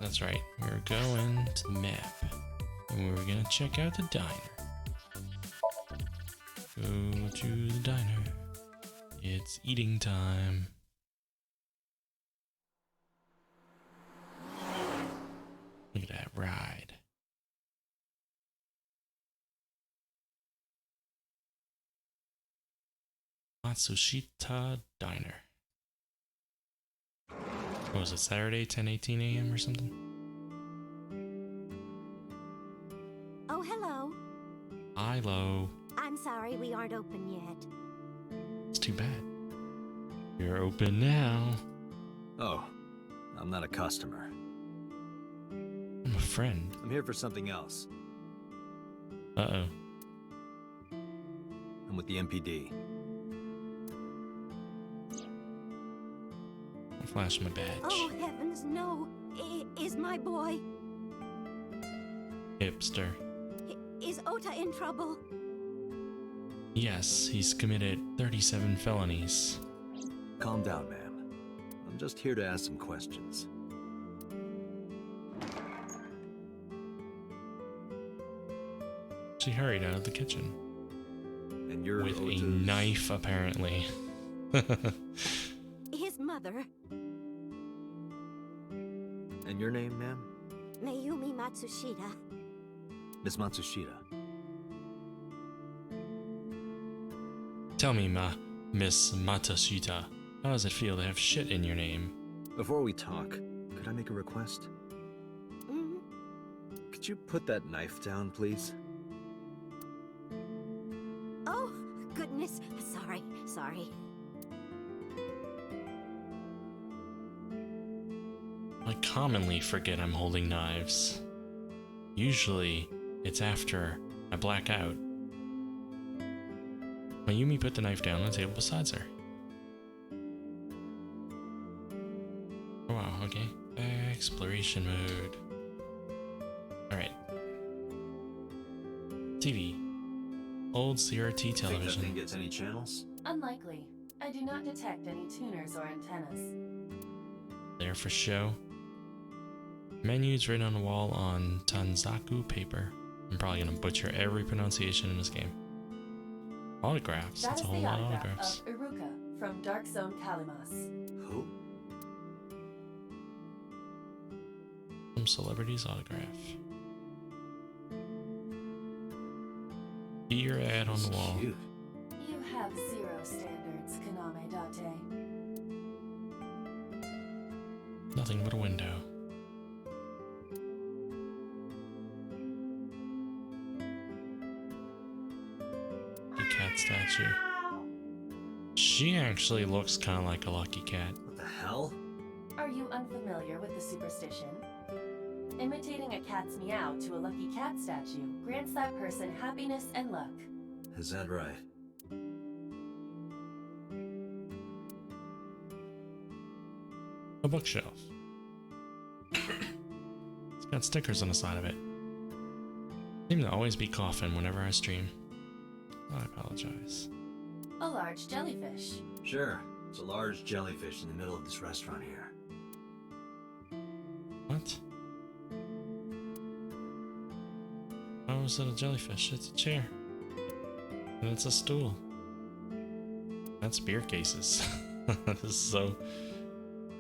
That's right. We're going to the map. And we're gonna check out the diner. Go to the diner. It's eating time. Look at that ride. Matsushita Diner. What was it, Saturday, 10:18 a.m. or something? Oh, hello. Hello. I'm sorry we aren't open yet. It's too bad. You're open now. Oh, I'm not a customer. I'm a friend. I'm here for something else. Uh-oh. I'm with the MPD. I'll flash my badge. Oh, heavens, no. Is my boy... Hipster. Is Ota in trouble? Yes, he's committed 37 felonies. Calm down, ma'am. I'm just here to ask some questions. She hurried out of the kitchen. And you're with Ota's... a knife, apparently. His mother, And your name, ma'am? Mayumi Matsushita. Miss Matsushita. Tell me, Miss Matsushita, how does it feel to have shit in your name? Before we talk, could I make a request? Mm? Could you put that knife down, please? Oh, goodness. Sorry. I commonly forget I'm holding knives. Usually, it's after I black out. Mayumi put the knife down on the table beside her. Oh, wow, okay. Exploration mode. Alright. TV. Old CRT television. Think that thing gets any channels? Unlikely. I do not detect any tuners or antennas. There for show. Menus written on the wall on Tanzaku paper. I'm probably gonna butcher every pronunciation in this game. Autographs. That That's is a whole the lot of autograph autographs. of Iruka from Dark Zone Kalimas. Who? Some celebrity's autograph. Be your ad on the wall. Cute. You have zero standards, Kaname Date. Nothing but a window. The cat statue. She actually looks kind of like a lucky cat. What the hell? Are you unfamiliar with the superstition? Imitating a cat's meow to a lucky cat statue grants that person happiness and luck. Is that right? A bookshelf. It's got stickers on the side of it. Seem to always be coughing whenever I stream. I apologize. A large jellyfish. Sure. It's a large jellyfish in the middle of this restaurant here. What? How is it a jellyfish? It's a chair. And it's a stool. That's beer cases. This is so...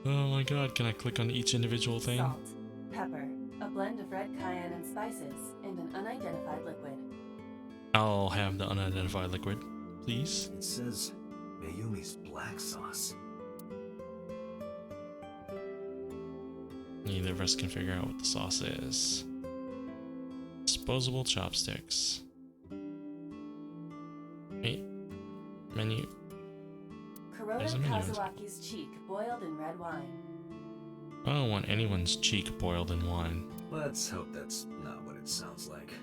Oh my god, can I click on each individual thing? Salt, pepper, a blend of red cayenne and spices, and an unidentified liquid. I'll have the unidentified liquid, please. It says Mayumi's black sauce. Neither of us can figure out what the sauce is. Disposable chopsticks. Wait. Menu. There's a Kuroda menu. Kazuaki's cheek boiled in red wine. I don't want anyone's cheek boiled in wine. Let's hope that's not what it sounds like.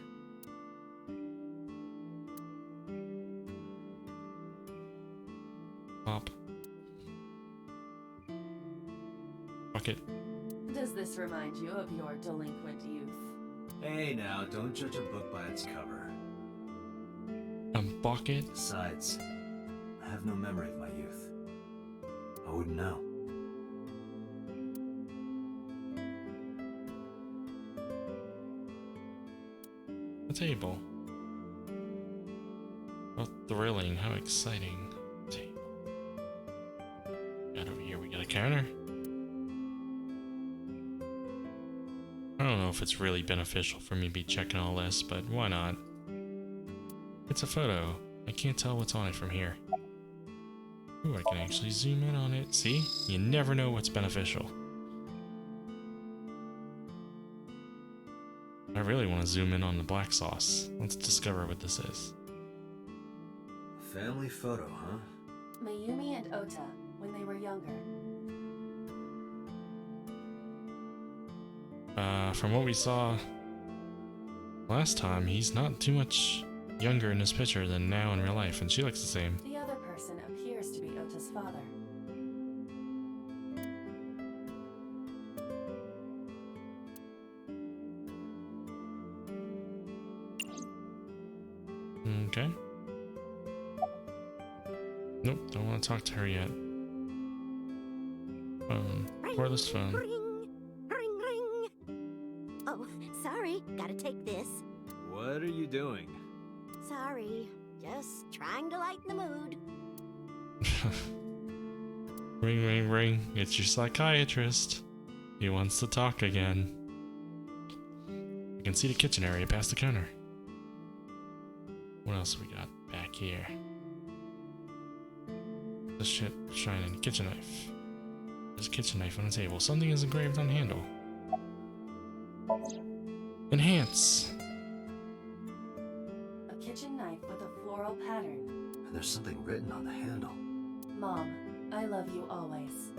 Pop. Bucket. Does this remind you of your delinquent youth? Hey now, don't judge a book by its cover. A bucket. Besides, I have no memory of my youth. I wouldn't know. table. How thrilling, how exciting. Table. Got over here, we got a counter. I don't know if it's really beneficial for me to be checking all this, but why not? It's a photo. I can't tell what's on it from here. Ooh, I can actually zoom in on it. See? You never know what's beneficial. I really want to zoom in on the black sauce. Let's discover what this is. Family photo, huh? Mayumi and Ota, when they were younger. From what we saw last time, he's not too much younger in this picture than now in real life, and she looks the same. The other person appears to be Ota's father. Okay. Nope, don't want to talk to her yet. Phone. Cordless phone. Ring, ring, ring. Oh, sorry. Gotta take this. What are you doing? Sorry. Just trying to lighten the mood. Ring, ring, ring. It's your psychiatrist. He wants to talk again. You can see the kitchen area past the counter. What else we got back here? This shit shining. Kitchen knife. There's a kitchen knife on the table. Something is engraved on the handle. Enhance. A kitchen knife with a floral pattern. And there's something written on the handle. Mom, I love you always.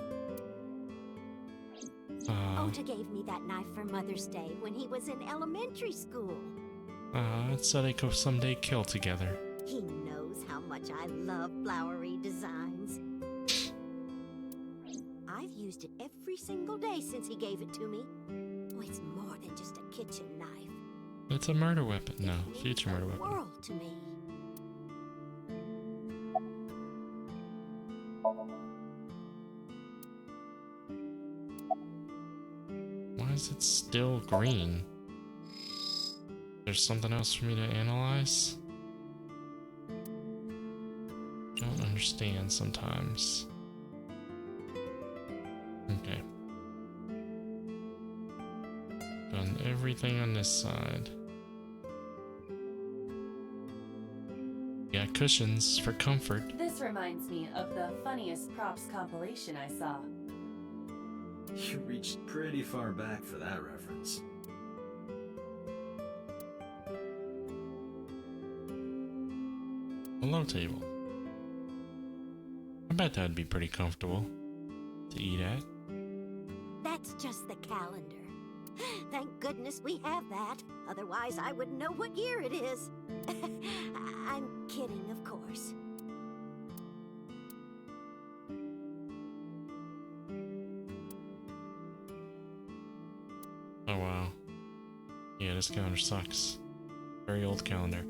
Ota gave me that knife for Mother's Day when he was in elementary school. So they could someday kill together. He knows how much I love flowery designs. I've used it every single day since he gave it to me. Oh, it's more than just a kitchen knife. It's a murder weapon. No, It future means murder the weapon. world to me. Why is it still green? There's something else for me to analyze? Don't understand sometimes. Okay. Done everything on this side. Got cushions for comfort. This reminds me of the funniest props compilation I saw. You reached pretty far back for that reference. A low table. I bet that'd be pretty comfortable to eat at. That's just the calendar. Thank goodness we have that. Otherwise, I wouldn't know what year it is. I'm kidding, of course. Oh wow. Yeah, this calendar sucks. Very old calendar.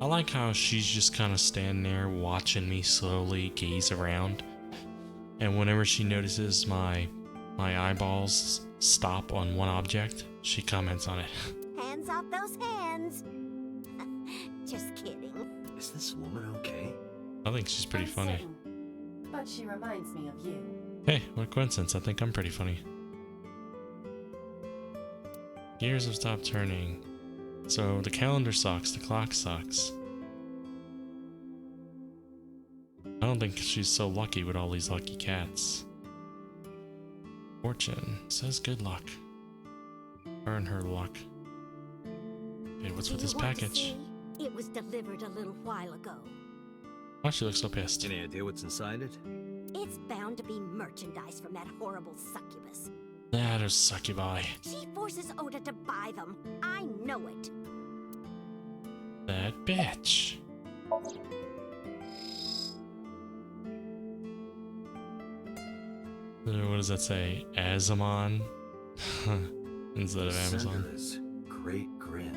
I like how she's just kind of standing there watching me slowly gaze around. And whenever she notices my eyeballs stop on one object, she comments on it. Hands off those hands. Just kidding. Is this woman okay? I think she's pretty funny. Uncertain, but she reminds me of you. Hey, what coincidence. I think I'm pretty funny. Gears have stopped turning. So the calendar sucks, the clock sucks. I don't think she's so lucky with all these lucky cats. Fortune says good luck. Earn her luck. Okay, what's Do with you this want to package? see? It was delivered a little while ago. Why she looks so pissed? Any idea what's inside it? It's bound to be merchandise from that horrible succubus. That is succubi. She forces Ota to buy them. I know it. That bitch. What does that say? Azamon? Instead of Amazon. Sender's Great Grin.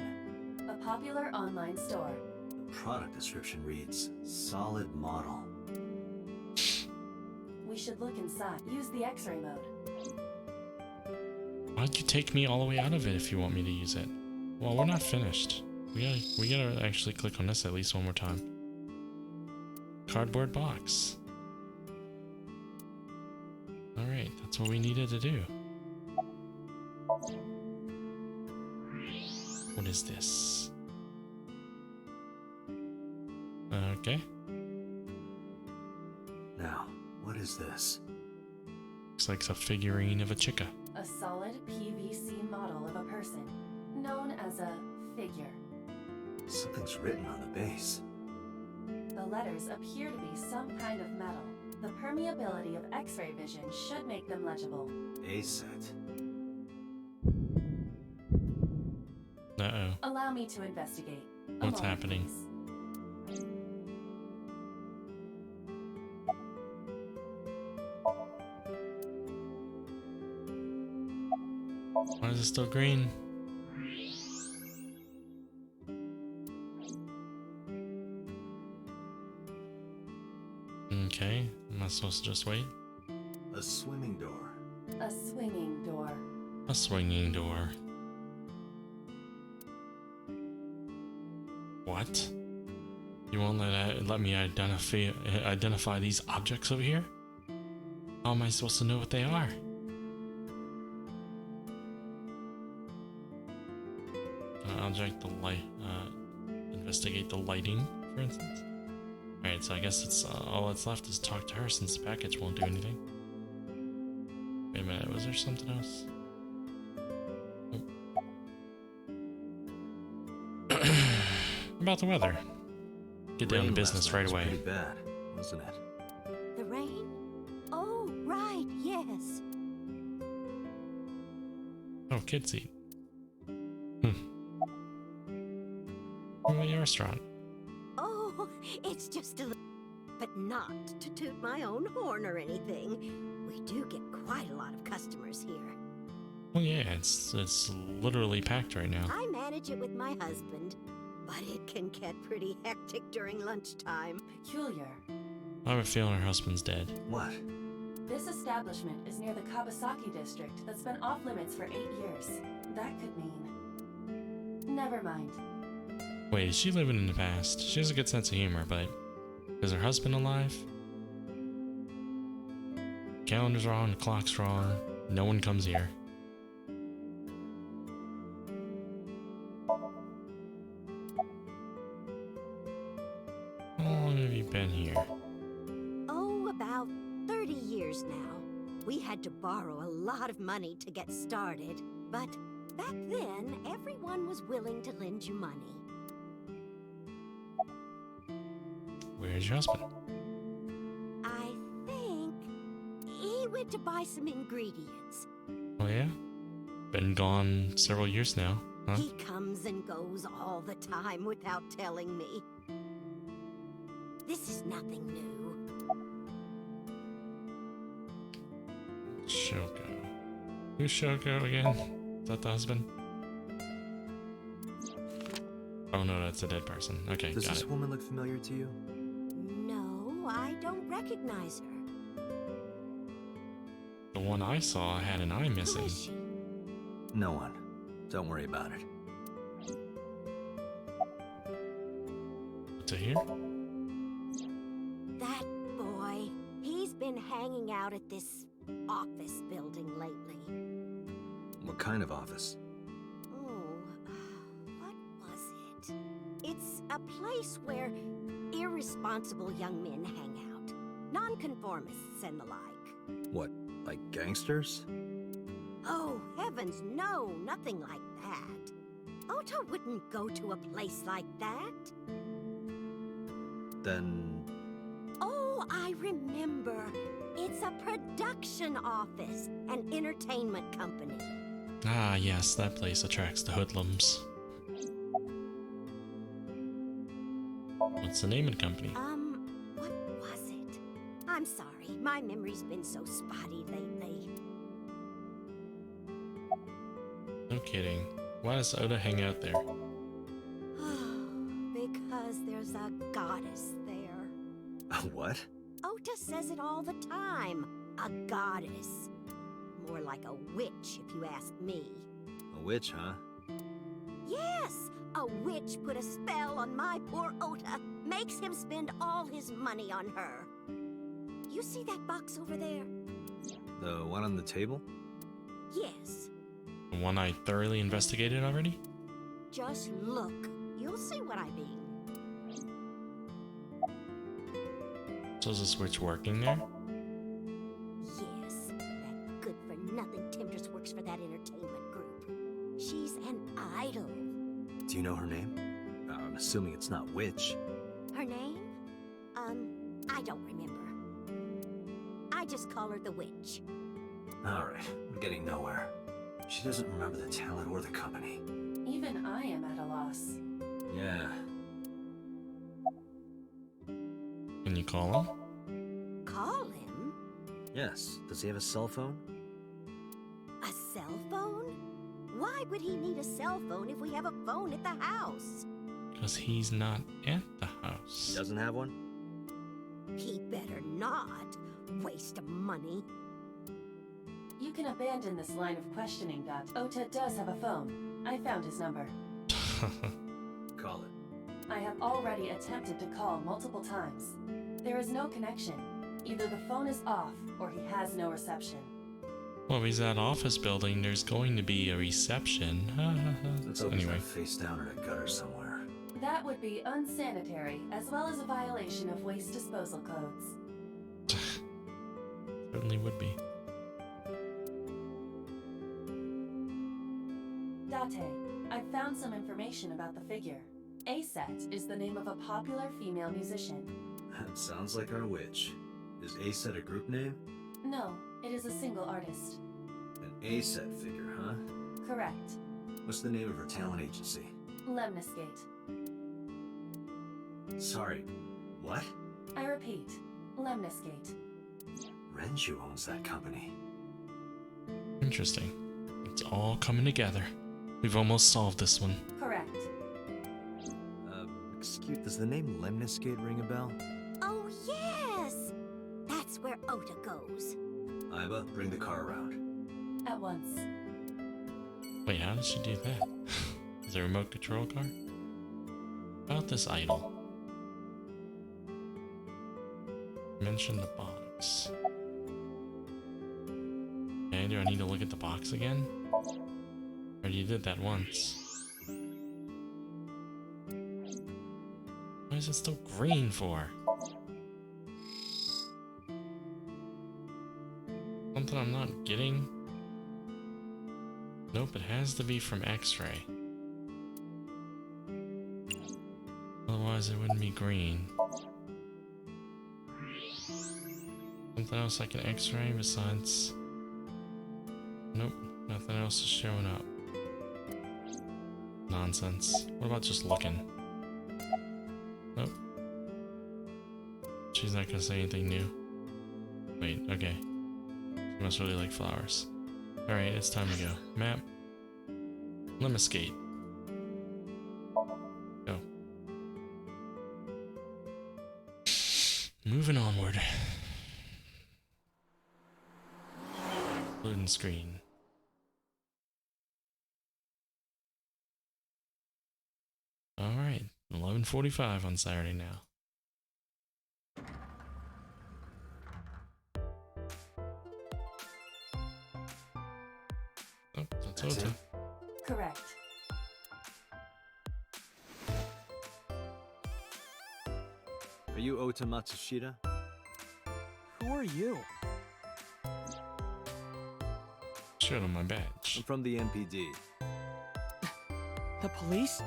A popular online store. The product description reads, solid model. We should look inside. Use the X-ray mode. Why'd you take me all the way out of it if you want me to use it? Well, we're not finished. We gotta actually click on this at least one more time. Cardboard box. Alright, that's what we needed to do. What is this? Okay. Now, what is this? Looks like it's a figurine of a chica. A solid PVC model of a person, known as a figure. Something's written on the base. The letters appear to be some kind of metal. The permeability of X-ray vision should make them legible. A set. Uh-oh. Allow me to investigate. A What's moment, happening? please. Why is it still green? Okay, am I supposed to just wait? A swimming door. A swinging door. A swinging door. What? You won't let me identify these objects over here? How am I supposed to know what they are? Object the light. Investigate the lighting, for instance. Alright, so I guess it's all that's left is talk to her since the package won't do anything. Wait a minute, was there something else? Oh. About the weather. Get down to Rain business last night right was away. Pretty bad, wasn't it? The rain? Oh, right, yes. Oh, kid seat. Your restaurant. Oh, it's just a little, but not to toot my own horn or anything. We do get quite a lot of customers here. Well, yeah, it's literally packed right now. I manage it with my husband, but it can get pretty hectic during lunchtime. Peculiar. I have a feeling her husband's dead. What? This establishment is near the Kawasaki district that's been off limits for 8 years. That could mean... Never mind. Wait, is she living in the past? She has a good sense of humor, but is her husband alive? Calendar's wrong, the clock's wrong. No one comes here. How long have you been here? Oh, about 30 years now. We had to borrow a lot of money to get started, but back then, everyone was willing to lend you money. Where's your husband? I think he went to buy some ingredients. Oh yeah? Been gone several years now, huh? He comes and goes all the time without telling me. This is nothing new. Shoko. Who's Shoko again? Is that the husband? Oh no, that's a dead person. Okay, Does got this it. woman look familiar to you? No, I don't recognize her. The one I saw had an eye Who missing. is she? No one. Don't worry about it. To here? That boy. He's been hanging out at this office building lately. What kind of office? Oh, what was it? It's a place where irresponsible young men hang out. Nonconformists and the like. What, like gangsters? Oh, heavens, no, nothing like that. Otto wouldn't go to a place like that. Then... Oh, I remember. It's a production office, an entertainment company. Ah, yes, that place attracts the hoodlums. What's the name of the company? What was it? I'm sorry, my memory's been so spotty lately. No kidding. Why does Oda hang out there? Because there's a goddess there. What? Ota says it all the time. A goddess. More like a witch, if you ask me. A witch, huh? Yes, A witch put a spell on my poor Ota, makes him spend all his money on her. You see that box over there? The one on the table? Yes. The one I thoroughly investigated already? Just look. You'll see what I mean. So is the switch working there? Yes, that good-for-nothing temptress works for that entertainment group. She's an idol. Do you know her name? I'm assuming it's not Witch. Her name? I don't remember. I just call her the witch. Alright, we're getting nowhere. She doesn't remember the talent or the company. Even I am at a loss. Yeah. Can you call him? Call him? Yes. Does he have a cell phone? A cell phone? Why would he need a cell phone if we have a phone at the house? Because he's not at the house. He doesn't have one? He better not. Waste of money. You can abandon this line of questioning, Dot. Ota does have a phone. I found his number. Call it. I have already attempted to call multiple times. There is no connection. Either the phone is off, or he has no reception. Well, if he's at office building, there's going to be a reception. Let's hope Anyway. he's not face down in a gutter somewhere. That would be unsanitary, as well as a violation of waste disposal codes. Certainly would be. Date, I've found some information about the figure. A-Set is the name of a popular female musician. Sounds like our Witch. Is A-Set a group name? No, it is a single artist. An A-Set figure, huh? Correct. What's the name of her talent agency? Lemniscate. Sorry, what? I repeat, Lemniscate. Renju owns that company. Interesting. It's all coming together. We've almost solved this one. Correct. Excuse, does the name Lemniscate ring a bell? Oh, yes! That's where Ota goes. Iba, bring the car around. At once. Wait, how did she do that? Is there a remote control car? About this idol. Mention the box. Okay, do I need to look at the box again? Or you did that once. Why is it still green for? Something I'm not getting? Nope, it has to be from X-ray. Otherwise it wouldn't be green. Something else I can X-ray besides... Nope, nothing else is showing up. Nonsense. What about just looking? Nope. She's not gonna say anything new. Wait, okay. She must really like flowers. Alright, it's time to go. Map. Lemniscate. Go. Moving onward. Loading screen. Alright, 11:45 on Saturday now. Oh, that's That's Ota. it? Correct. Are you Ota Matsushita? Who are you? Showed him my I'm badge. from the MPD. The police?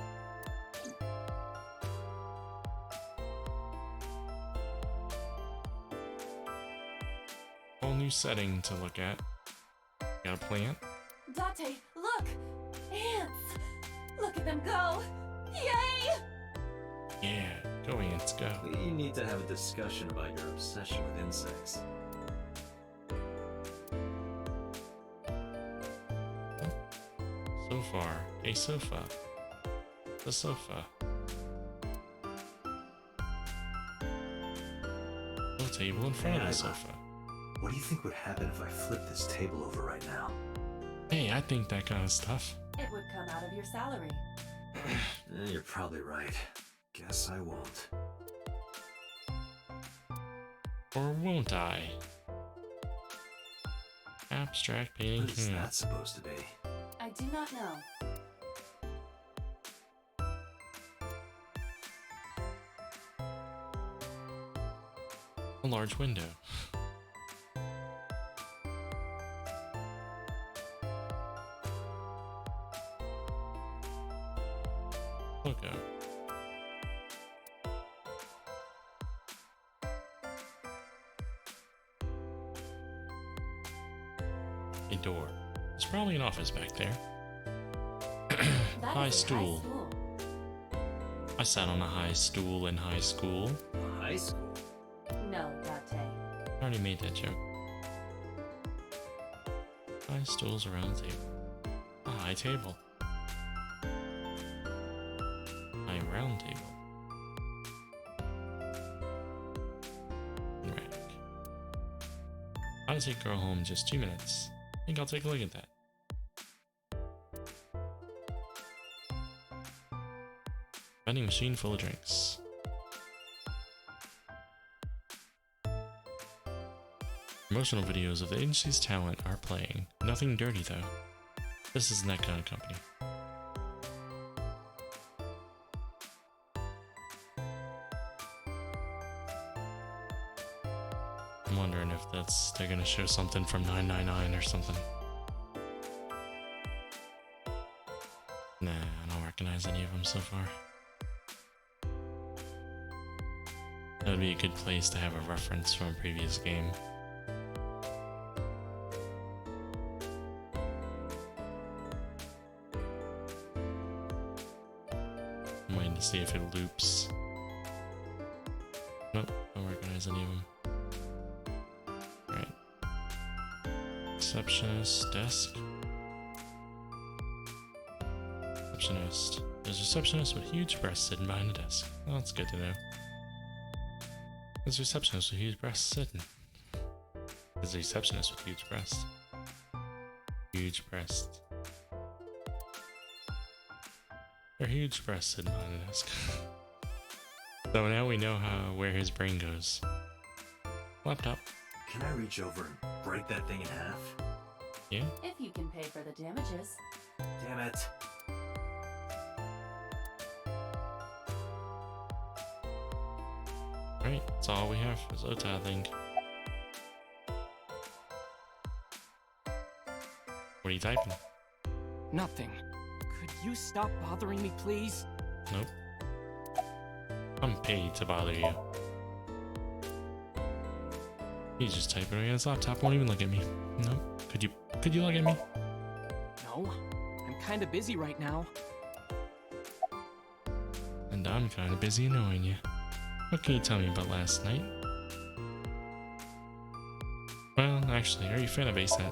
Whole new setting to look at. Got a plant? Date, look! Ants! Look at them go! Yay! Yeah, go ants, go. We need to have a discussion about your obsession with insects. So far, a sofa. The sofa. No table in front of the sofa. What do you think would happen if I flip this table over right now? Hey, I think that kind of stuff. It would come out of your salary. You're probably right. Guess I won't. Or won't I? Abstract painting. What is that supposed to be? I do not know. A large window. Logo. A door. There's probably an office back there. That High is a stool. high stool. I sat on a high stool in high school. High school? No, Date. I already made that joke. High stools around the table. A high table. High round table. Rack. How to take girl home in just 2 minutes. I think I'll take a look at that. Vending machine full of drinks. Promotional videos of the agency's talent are playing. Nothing dirty though. This isn't that kind of company. I'm wondering if they're gonna show something from 999 or something. Nah, I don't recognize any of them so far. That would be a good place to have a reference from a previous game. I'm waiting to see if it loops. Nope, don't recognize any of them. Alright. Receptionist, desk. Receptionist. There's a receptionist with huge breasts sitting behind the desk. Well, that's good to know. There's a receptionist with huge breasts sitting. There's a receptionist with huge breasts. Huge breasts. There are huge breasts sitting behind the desk. So now we know where his brain goes. Laptop. Can I reach over and break that thing in half? Yeah. If you can pay for the damages. Damn it. Right, that's all we have is Ota, I think. What are you typing? Nothing. Could you stop bothering me, please? Nope. I'm paid to bother you. He's just typing away on his laptop, won't even look at me. Nope. Could you look at me? No. I'm kinda busy right now. And I'm kinda busy annoying you. What can you tell me about last night? Well, actually, are you a fan of ASAP?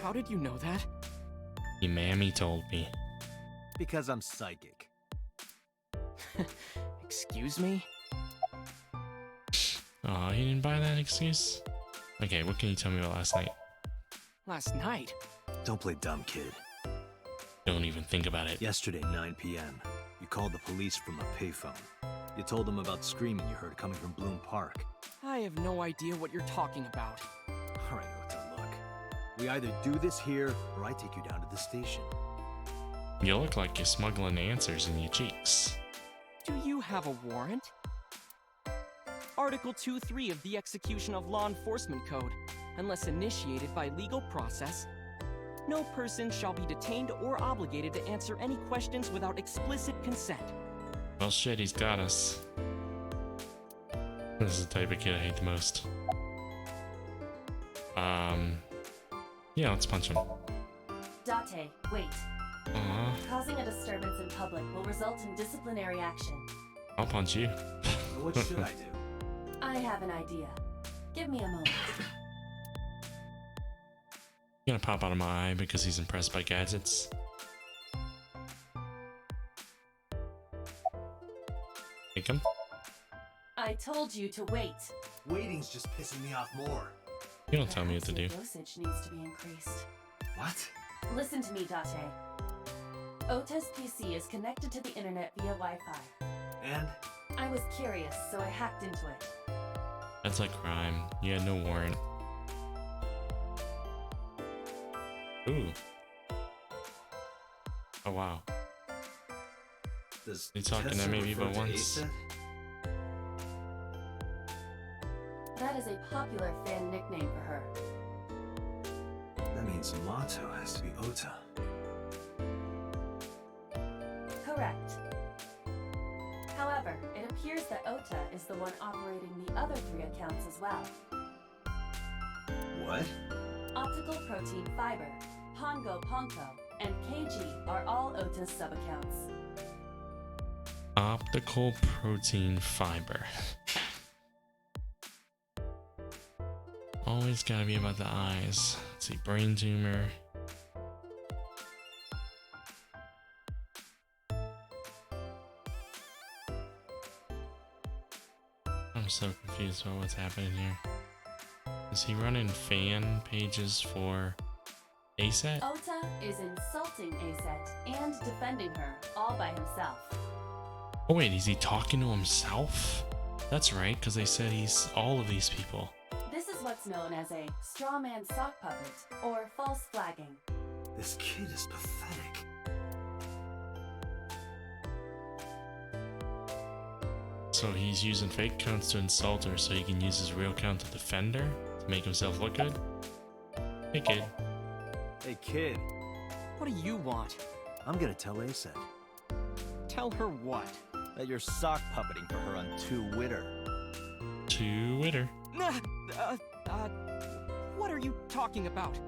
How did you know that? Your mammy told me. Because I'm psychic. Excuse me? Aw, you didn't buy that excuse? Okay, what can you tell me about last night? Last night? Don't play dumb, kid. Don't even think about it. Yesterday, 9 p.m., you called the police from a payphone. You told them about screaming you heard coming from Bloom Park. I have no idea what you're talking about. All right, Ota, look. We either do this here, or I take you down to the station. You look like you're smuggling answers in your cheeks. Do you have a warrant? Article 2.3 of the Execution of Law Enforcement Code. Unless initiated by legal process, no person shall be detained or obligated to answer any questions without explicit consent. Well shit, he's got us. This is the type of kid I hate the most. Yeah, let's punch him. Date, wait. Aw, Causing a disturbance in public will result in disciplinary action. I'll punch you. What should I do? I have an idea. Give me a moment. Gonna pop out of my eye because he's impressed by gadgets. Take him. I told you to wait. Waiting's just pissing me off more. You don't tell me what to do. Perhaps your dosage needs to be increased. What? Listen to me, Date. Ota's PC is connected to the internet via Wi-Fi. And? I was curious, so I hacked into it. That's a crime. You had no warrant. Ooh. Oh wow. Does You talking to Tessa maybe refer but to once? Asa? That is a popular fan nickname for her. That means Mato has to be Ota. Correct. However, it appears that Ota is the one operating the other 3 accounts as well. What? Optical Protein Fiber, Pongo Ponko, and KG are all Ota's sub-accounts. Optical protein fiber. Always gotta be about the eyes. Let's see, brain tumor. I'm so confused about what's happening here. Is he running fan pages for ASAT? Ota is insulting Aset and defending her, all by himself. Oh wait, is he talking to himself? That's right, because they said he's all of these people. This is what's known as a straw man sock puppet, or false flagging. This kid is pathetic. So he's using fake accounts to insult her so he can use his real account to defend her? To make himself look good? Hey kid. Hey kid, What do you want? I'm gonna tell Asa Tell her what? that you're sock puppeting for her on Twitter. Twitter. Nah, what are you talking about?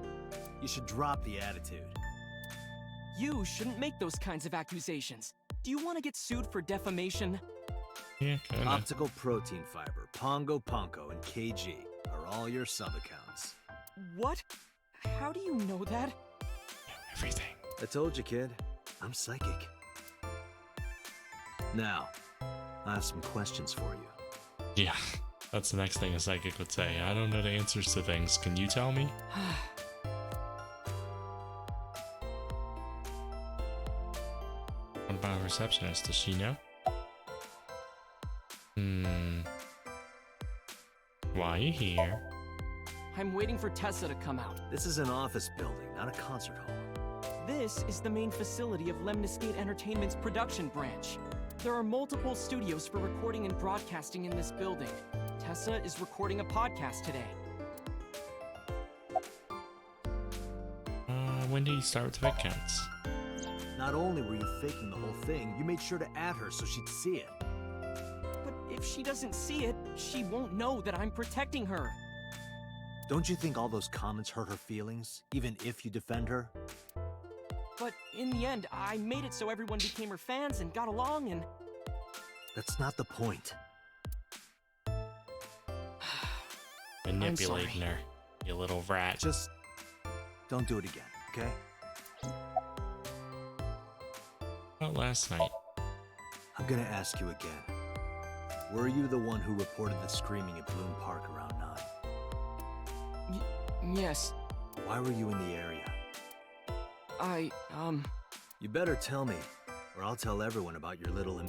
You should drop the attitude. You shouldn't make those kinds of accusations. Do you want to get sued for defamation? Yeah, kinda. Optical protein fiber, Pongo Ponko, and KG are all your sub-accounts. What? How do you know that? Everything. I told you, kid. I'm psychic. Now, I have some questions for you. Yeah, that's the next thing a psychic would say. I don't know the answers to things. Can you tell me? What about a receptionist? Does she know? Why are you here? I'm waiting for Tessa to come out. This is an office building, not a concert hall. This is the main facility of Lemniscate Entertainment's production branch. There are multiple studios for recording and broadcasting in this building. Tessa is recording a podcast today. When did you start with the fake counts? Not only were you faking the whole thing, you made sure to add her so she'd see it. But if she doesn't see it, she won't know that I'm protecting her. Don't you think all those comments hurt her feelings, even if you defend her? But in the end, I made it so everyone became her fans and got along and... That's not the point. Manipulating her, you little rat. Just don't do it again, okay? About last night. I'm gonna ask you again. Were you the one who reported the screaming at Bloom Park around 9? Yes, Why were you in the area? You better tell me, or I'll tell everyone about your little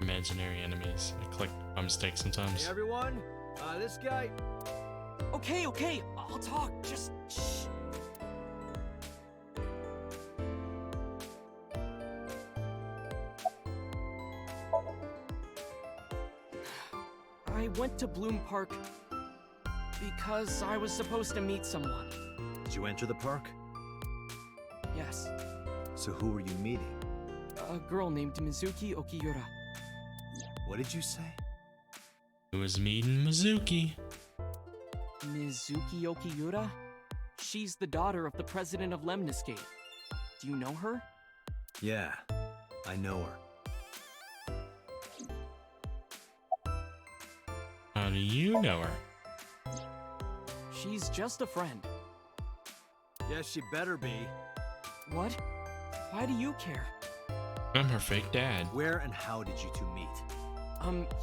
Imaginary enemies. I click by mistake sometimes. Hey everyone, this guy... Okay, I'll talk, just shh. I went to Bloom Park because I was supposed to meet someone. Did you enter the park? Yes, So who were you meeting? a girl named Mizuki Okiyura. What did you say? Who was meeting Mizuki? Mizuki Okiyura? She's the daughter of the president of Lemniscate. Do you know her? Yeah, I know her. How do you know her? She's just a friend. Yes, she better be. What? Why do you care? I'm her fake dad. Where and how did you two meet?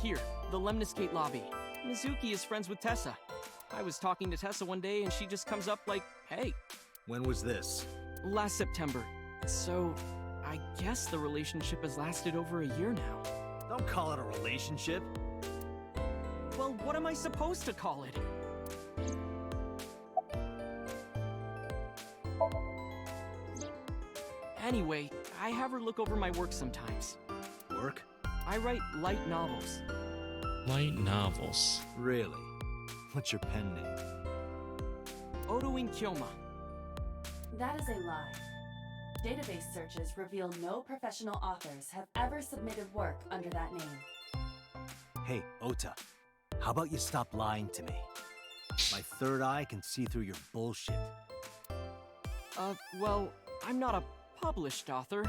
Here, the Lemniscate lobby. Mizuki is friends with Tessa. I was talking to Tessa one day and she just comes up like, hey. When was this? Last September. So, I guess the relationship has lasted over a year now. Don't call it a relationship. Well, what am I supposed to call it? Anyway, I have her look over my work sometimes. Work? I write light novels. Light novels. Really? What's your pen name? Odoin Kyoma. That is a lie. Database searches reveal no professional authors have ever submitted work under that name. Hey, Ota. How about you stop lying to me? My third eye can see through your bullshit. Well, I'm not a published author.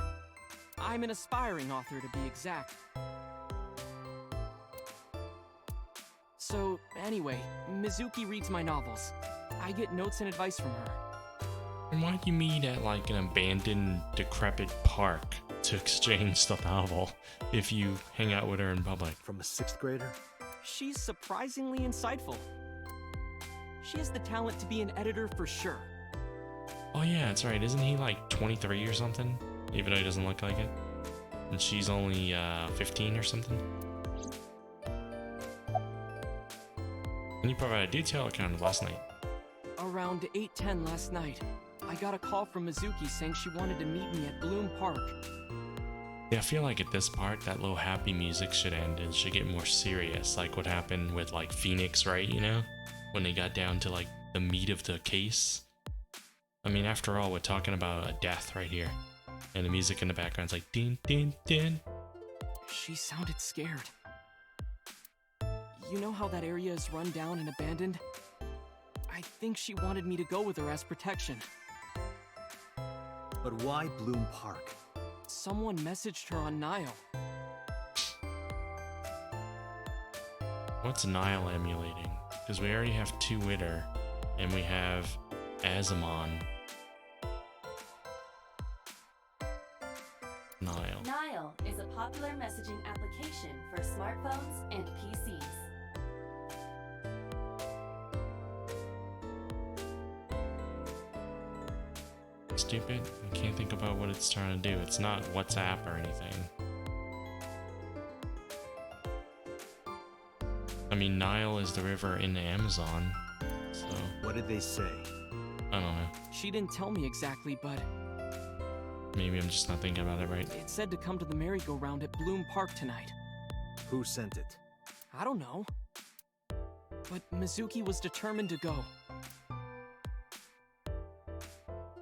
I'm an aspiring author, to be exact. So, anyway, Mizuki reads my novels. I get notes and advice from her. And why'd you meet at like an abandoned, decrepit park to exchange the novel if you hang out with her in public? From a 6th grader? She's surprisingly insightful. She has the talent to be an editor for sure. Oh yeah, that's right. Isn't he like 23 or something? Even though he doesn't look like it. And she's only 15 or something. Can you provide a detailed account of last night? Around 8:10 last night, I got a call from Mizuki saying she wanted to meet me at Bloom Park. Yeah, I feel like at this part, that little happy music should end and should get more serious, like what happened with like Phoenix, right? You know, when they got down to like the meat of the case. I mean, after all, we're talking about a death right here, and the music in the background's like din din din. She sounded scared. You know how that area is run down and abandoned? I think she wanted me to go with her as protection. But why Bloom Park? Someone messaged her on Nile. What's Nile emulating? Because we already have Twitter, and we have Azamon. Nile. Nile is a popular messaging application for smartphones and PCs. Stupid. I can't think about what it's trying to do. It's not WhatsApp or anything. I mean, Nile is the river in the Amazon, so What did they say? I don't know. She didn't tell me exactly, but Maybe I'm just not thinking about it right. it said to come to the merry-go-round at Bloom Park tonight. Who sent it? I don't know. But Mizuki was determined to go.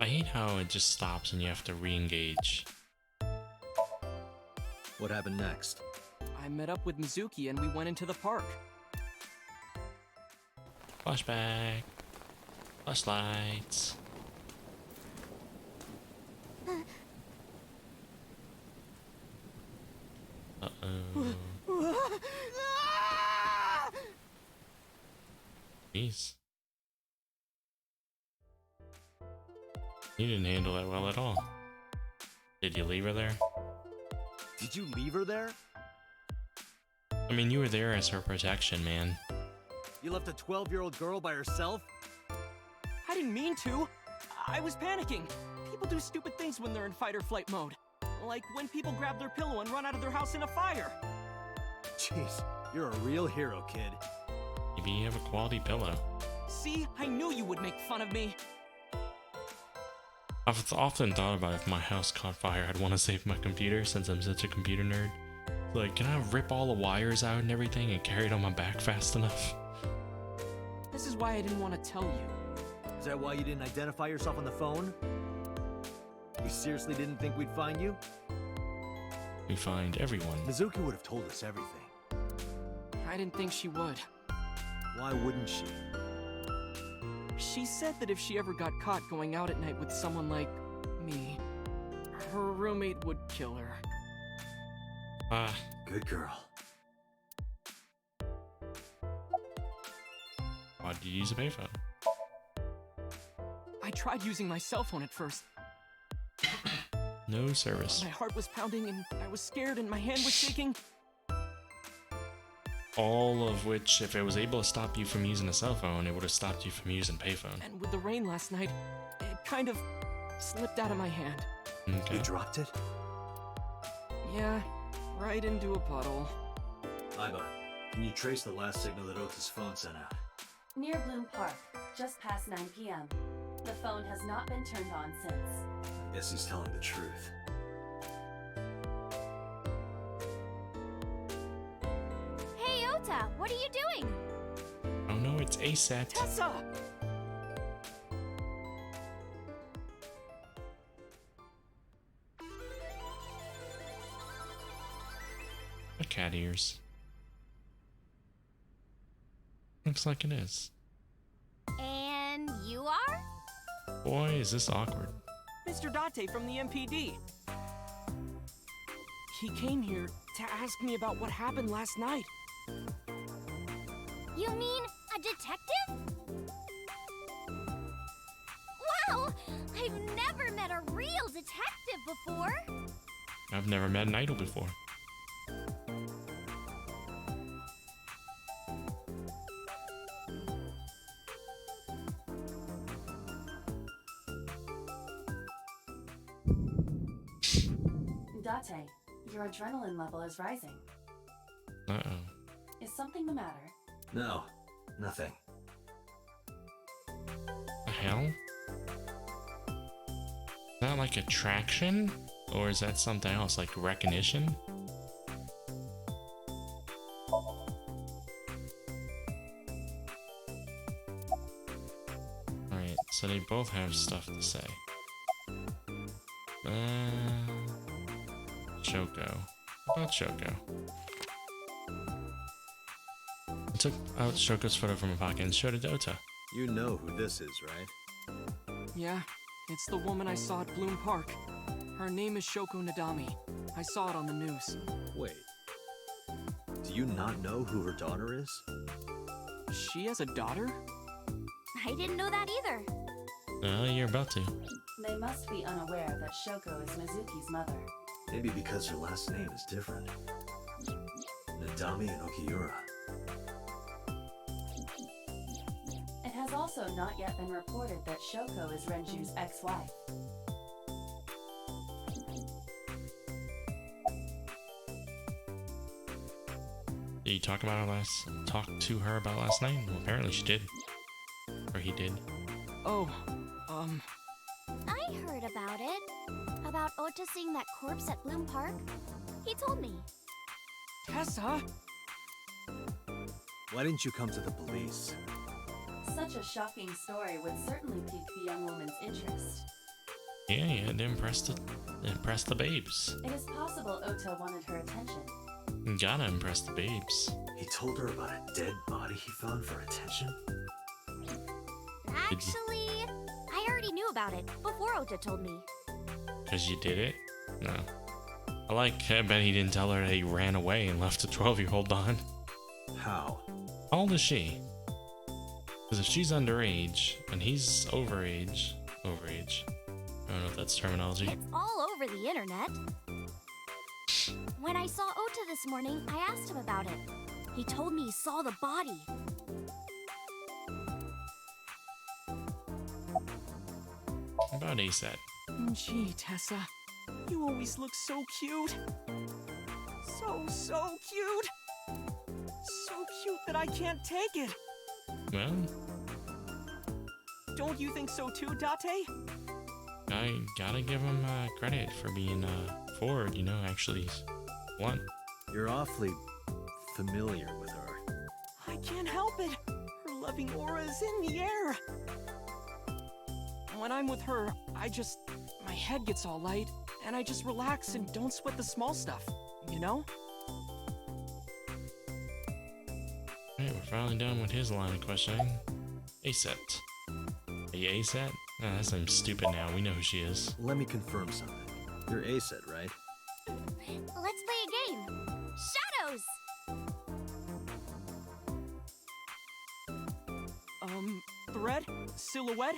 I hate how it just stops and you have to re-engage. What happened next? I met up with Mizuki and we went into the park. Flashback. Flashlights. Uh-oh. Jeez. You didn't handle that well at all. Did you leave her there? Did you leave her there? I mean, you were there as her protection, man. You left a 12-year-old girl by herself? I didn't mean to. I was panicking. People do stupid things when they're in fight or flight mode. Like when people grab their pillow and run out of their house in a fire. Jeez, you're a real hero, kid. Maybe you have a quality pillow. See, I knew you would make fun of me. I've often thought about if my house caught fire, I'd want to save my computer since I'm such a computer nerd. Like, can I rip all the wires out and everything and carry it on my back fast enough? This is why I didn't want to tell you. Is that why you didn't identify yourself on the phone? You seriously didn't think we'd find you? We find everyone. Mizuki would have told us everything. I didn't think she would. Why wouldn't she? She said that if she ever got caught going out at night with someone like me, her roommate would kill her. Ah, Good girl. why did you use a payphone? I tried using my cell phone at first. No service. My heart was pounding and I was scared and my hand was shaking. All of which, if it was able to stop you from using a cell phone, it would have stopped you from using payphone. And with the rain last night, it kind of slipped out of my hand. Okay. You dropped it? Yeah, right into a puddle. Iba, can you trace the last signal that Ota's phone sent out? Near Bloom Park, just past 9 p.m. The phone has not been turned on since. I guess he's telling the truth. Hey, Ota, what are you doing? Oh no, it's ASAT. Tessa! A cat ears. Looks like it is. And you are? Boy, is this awkward. Mr. Date from the MPD. He came here to ask me about what happened last night. You mean a detective? Wow! I've never met a real detective before. I've never met an idol before. Date, your adrenaline level is rising. Uh-oh. Is something the matter? No, nothing. The hell? Is that like attraction? Or is that something else, like recognition? Alright, so they both have stuff to say. Shoko. What about Shoko? I took out Shoko's photo from my pocket and showed it to Ota. You know who this is, right? Yeah, it's the woman I saw at Bloom Park. Her name is Shoko Nadami. I saw it on the news. Wait. Do you not know who her daughter is? She has a daughter? I didn't know that either. You're about to. They must be unaware that Shoko is Mizuki's mother. Maybe because her last name is different. Nadami and Okiura. It has also not yet been reported that Shoko is Renju's ex-wife. Did you talk to her about last night? Well, apparently she did. Or he did. Oh, I heard about it. About Ota seeing that corpse at Bloom Park. He told me. Tessa? Why didn't you come to the police? Such a shocking story would certainly pique the young woman's interest. Yeah, you had to impress the babes. It is possible Ota wanted her attention. You gotta impress the babes. He told her about a dead body he found for attention? Actually, I already knew about it before Ota told me. Because you did it? No. I bet he didn't tell her that he ran away and left a 12-year-old on. How? How old is she? Because if she's underage, and he's overage, I don't know if that's terminology. It's all over the internet. When I saw Ota this morning, I asked him about it. He told me he saw the body. What about ASAT? Gee, Tessa. You always look so cute. So cute. So cute that I can't take it. Well, Don't you think so too, Date? I gotta give him credit for being forward, actually one. You're awfully familiar with her. I can't help it. Her loving aura is in the air. When I'm with her, my head gets all light, and I just relax and don't sweat the small stuff, you know? Alright, we're finally done with his line of questioning. ASAT. Are you ASAT? Oh, that seems stupid now. We know who she is. Let me confirm something. You're ASAT, right? Let's play a game. Shadows! Thread, silhouette,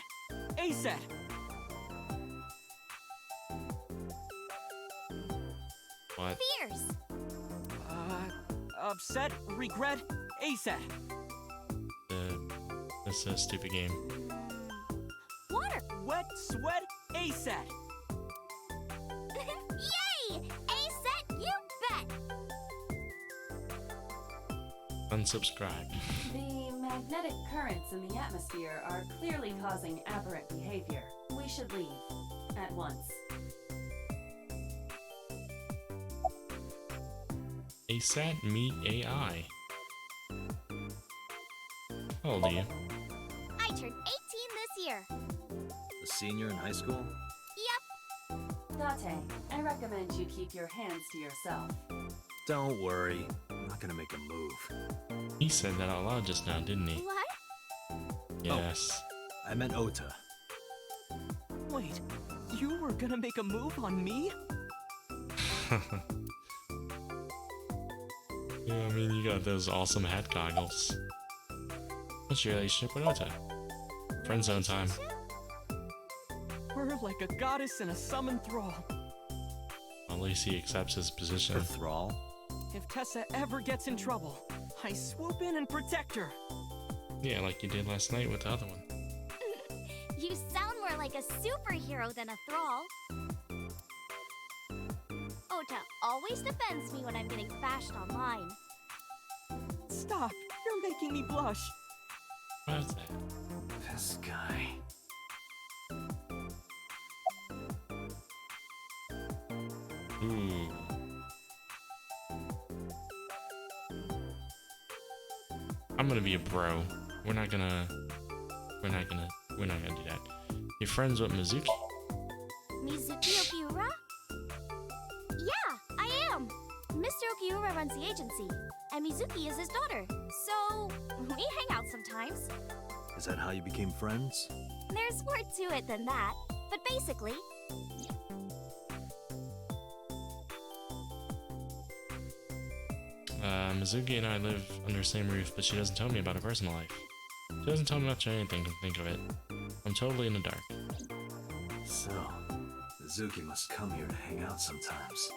ASAT. What? Fierce! Upset, regret, ASAT. That's a stupid game. Water! Wet, sweat, ASAT. Yay! A-set, you Unsubscribe. The magnetic currents in the atmosphere are clearly causing aberrant behavior. We should leave. At once. ASAT meet AI. How old are you? I turned 18 this year. A senior in high school? Yep. Date, I recommend you keep your hands to yourself. Don't worry. I'm not gonna make a move. He said that out loud just now, didn't he? What? Yes. I meant Ota. Wait, you were gonna make a move on me? Yeah, I mean, you got those awesome head goggles. What's your relationship with Ota? Friend zone time. We're like a goddess and a summoned thrall. At least he accepts his position. Her thrall? If Tessa ever gets in trouble, I swoop in and protect her. Yeah, like you did last night with the other one. You sound more like a superhero than a thrall. Ota always defends me when I'm getting bashed online. Stop, you're making me blush. What is that? This guy. Ooh. I'm gonna be a bro. We're not gonna do that. You're friends with Mizuki? Mizuki Okiura? Yeah, I am. Mr. Okiura runs the agency, and Mizuki is his daughter. So, we hang out sometimes. Is that how you became friends? There's more to it than that, but basically, Mizuki and I live under the same roof, but she doesn't tell me about her personal life. She doesn't tell me much of anything, to think of it. I'm totally in the dark. So, Mizuki must come here to hang out sometimes.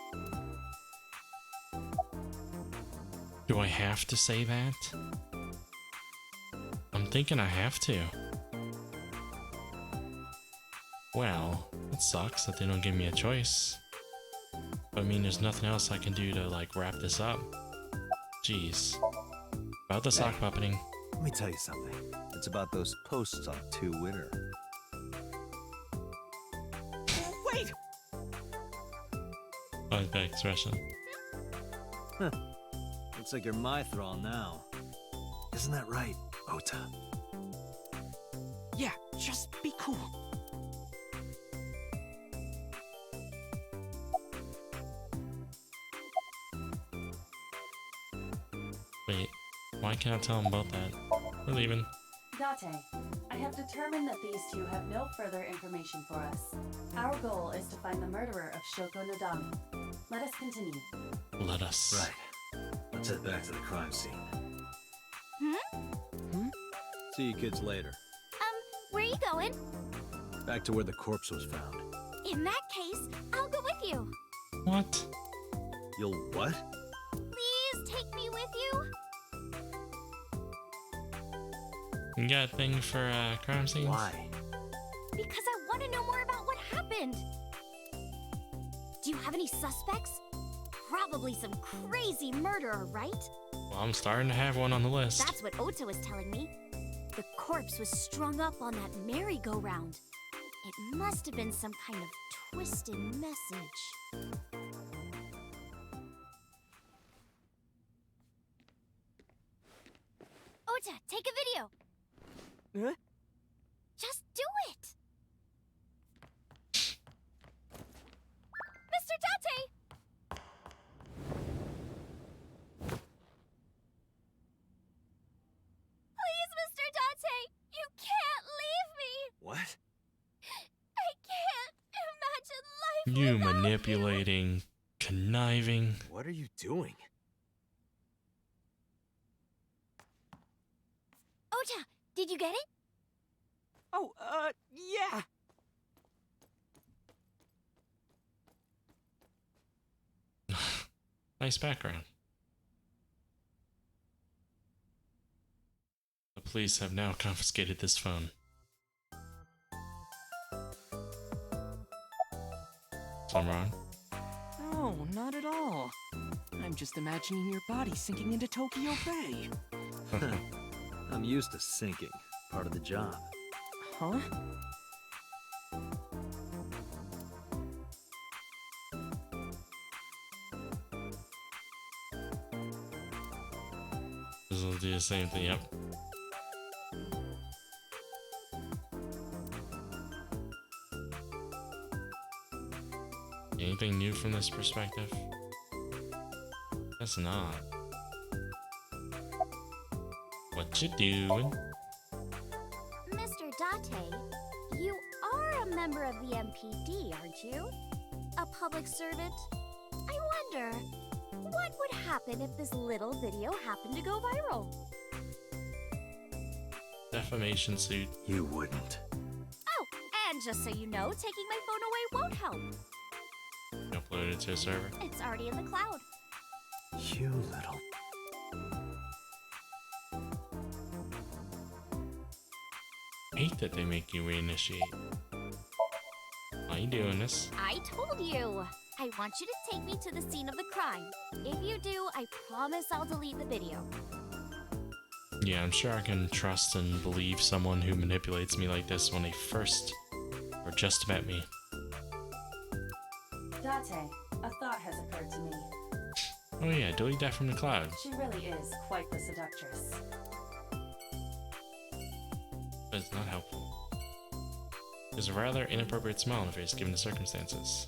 Do I have to say that? I'm thinking I have to. Well, it sucks that they don't give me a choice. But I mean, there's nothing else I can do to, like, wrap this up. Jeez. About the sock puppeting. Let me tell you something. It's about those posts on Twitter. Wait! I like that expression. Huh. Looks like you're my thrall now. Isn't that right, Ota? Yeah, just be cool. Wait, why can't I tell him about that? We're leaving. Date, I have determined that these two have no further information for us. Our goal is to find the murderer of Shoko Nodami. Let us continue. Let us. Right. Let's head back to the crime scene. Hmm? See you kids later. Where are you going? Back to where the corpse was found. In that case, I'll go with you. What? You'll what? Please take me with you. You got a thing for crime scenes? Why? Because I want to know more about what happened. Do you have any suspects? Probably some crazy murderer, right? Well, I'm starting to have one on the list. That's what Ota was telling me. The corpse was strung up on that merry-go-round. It must have been some kind of twisted message. Ota, take a video. Huh? Just do it! Mr. Date! Please, Mr. Date! You can't leave me! What? I can't imagine life You without manipulating, conniving. What are you doing? Ota, did you get it? Oh, yeah. Nice background. The police have now confiscated this phone. So I'm wrong? No, not at all. I'm just imagining your body sinking into Tokyo Bay. I'm used to sinking. Part of the job. Huh? This will do the same thing, yep. Anything new from this perspective? That's not. What you doing? Mr. Date, you are a member of the MPD, aren't you? A public servant? I wonder, what would happen if this little video happened to go viral? Defamation suit. You wouldn't. Oh, and just so you know, taking my phone away won't help. Uploaded to a server. It's already in the cloud. You little... Hate that they make you reinitiate. Why you doing this? I told you! I want you to take me to the scene of the crime. If you do, I promise I'll delete the video. Yeah, I'm sure I can trust and believe someone who manipulates me like this when they first or just met me. Date, a thought has occurred to me. Oh yeah, delete that from the cloud. She really is quite the seductress. But it's not helpful. There's a rather inappropriate smile on her face given the circumstances.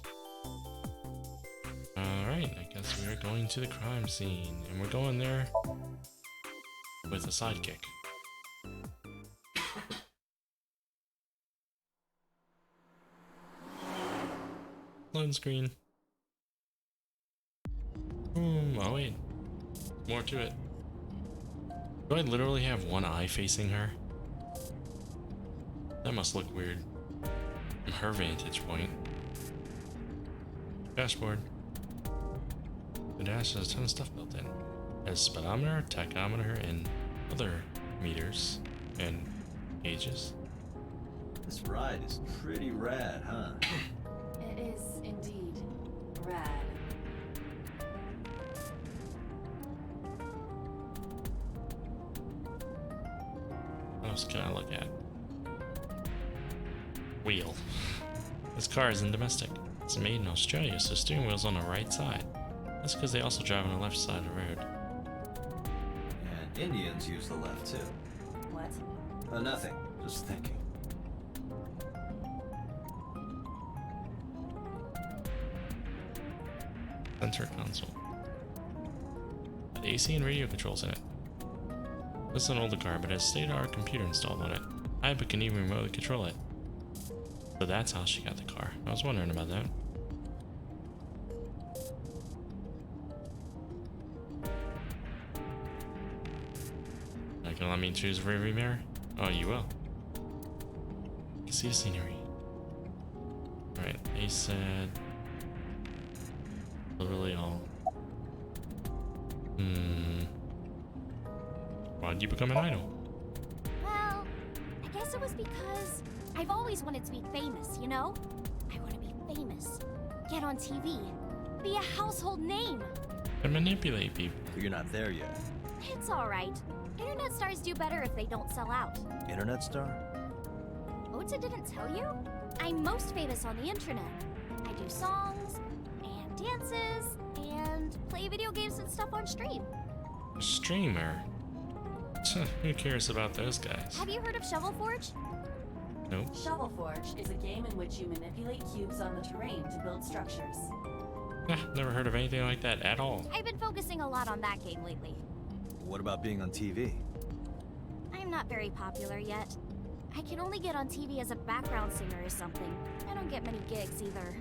Alright, I guess we are going to the crime scene. And we're going there with a sidekick. Load screen. Oh wait. More to it. Do I literally have one eye facing her? That must look weird from her vantage point. Dashboard. The dash has a ton of stuff built in. It has speedometer, tachometer, and other meters and gauges. This ride is pretty rad, huh? It is indeed rad. What else can I look at? Wheel. This car isn't domestic. It's made in Australia, so steering wheel's on the right side. That's because they also drive on the left side of the road. And Indians use the left too. What? Nothing. Just thinking. Center console. Got AC and radio controls in it. This is an older car, but has state-of-the-art computer installed on it. I but can even remotely control it. So that's how she got the car. I was wondering about that. Not gonna let me choose rear view mirror? Oh, you will. You can see the scenery. Alright, they said... literally all. Why'd you become an idol? Well, I guess it was because I've always wanted to be famous, you know? I want to be famous, get on TV, be a household name. And manipulate people. But you're not there yet. It's alright. Internet stars do better if they don't sell out. Internet star? Ota didn't tell you? I'm most famous on the internet. I do songs, and dances, and play video games and stuff on stream. A streamer? Who cares about those guys? Have you heard of Shovel Forge? Nope. Shovel Forge is a game in which you manipulate cubes on the terrain to build structures. Never heard of anything like that at all. I've been focusing a lot on that game lately. What about being on TV? I'm not very popular yet. I can only get on TV as a background singer or something. I don't get many gigs either.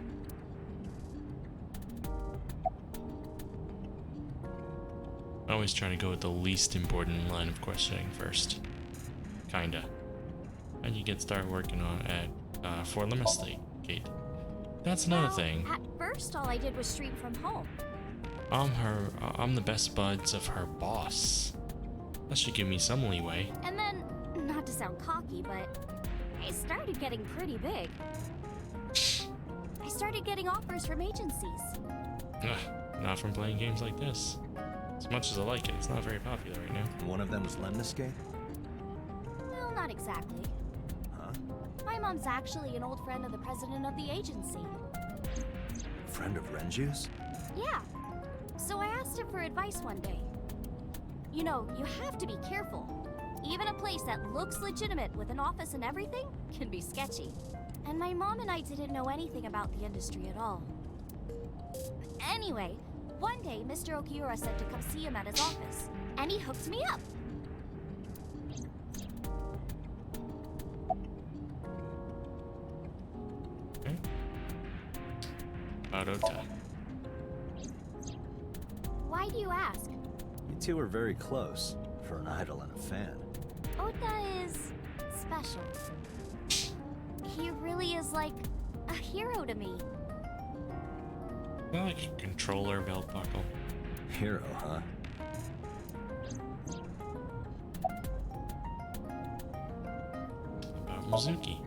I always try to go with the least important line of questioning first. Kinda. And you get started working on at Fort Limit Gate. That's another Well, thing. At first, all I did was stream from home. I'm the best buds of her boss. That should give me some leeway. And then, not to sound cocky, but I started getting pretty big. I started getting offers from agencies. Not from playing games like this. As much as I like it, it's not very popular right now. And one of them was Lemniscate? Well, not exactly. Huh? My mom's actually an old friend of the president of the agency. Friend of Renju's? Yeah. So I asked him for advice one day. You know, you have to be careful. Even a place that looks legitimate with an office and everything can be sketchy. And my mom and I didn't know anything about the industry at all. Anyway, one day Mr. Okiura said to come see him at his office, and he hooked me up. Okay. Barota. Why do you ask? You two are very close, for an idol and a fan. Ota is special. He really is like a hero to me. I like a controller belt buckle. Hero, huh? About Mizuki.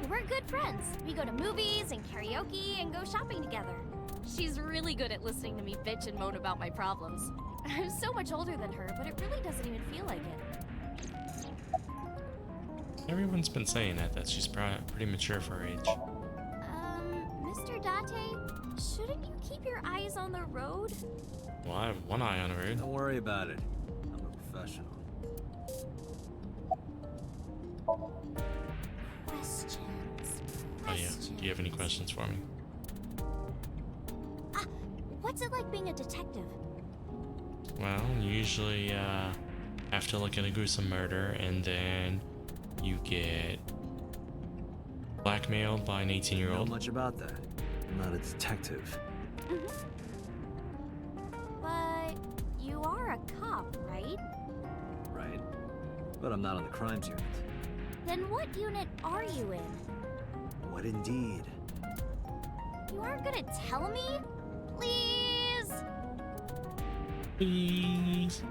We're good friends. We go to movies and karaoke and go shopping together. She's really good at listening to me bitch and moan about my problems. I'm so much older than her, but it really doesn't even feel like it. Everyone's been saying that she's pretty mature for her age. Mr. Date, shouldn't you keep your eyes on the road? Well, I have one eye on the road. Don't worry about it. I'm a professional. Questions. Oh yeah, do you have any questions for me? What's it like being a detective? Well, you usually have to look at a gruesome murder, and then you get blackmailed by an I don't 18-year-old. know much about that. I'm not a detective. But you are a cop, right? Right. But I'm not on the crimes unit. Then what unit are you in? What indeed? You aren't gonna tell me? Please? Please.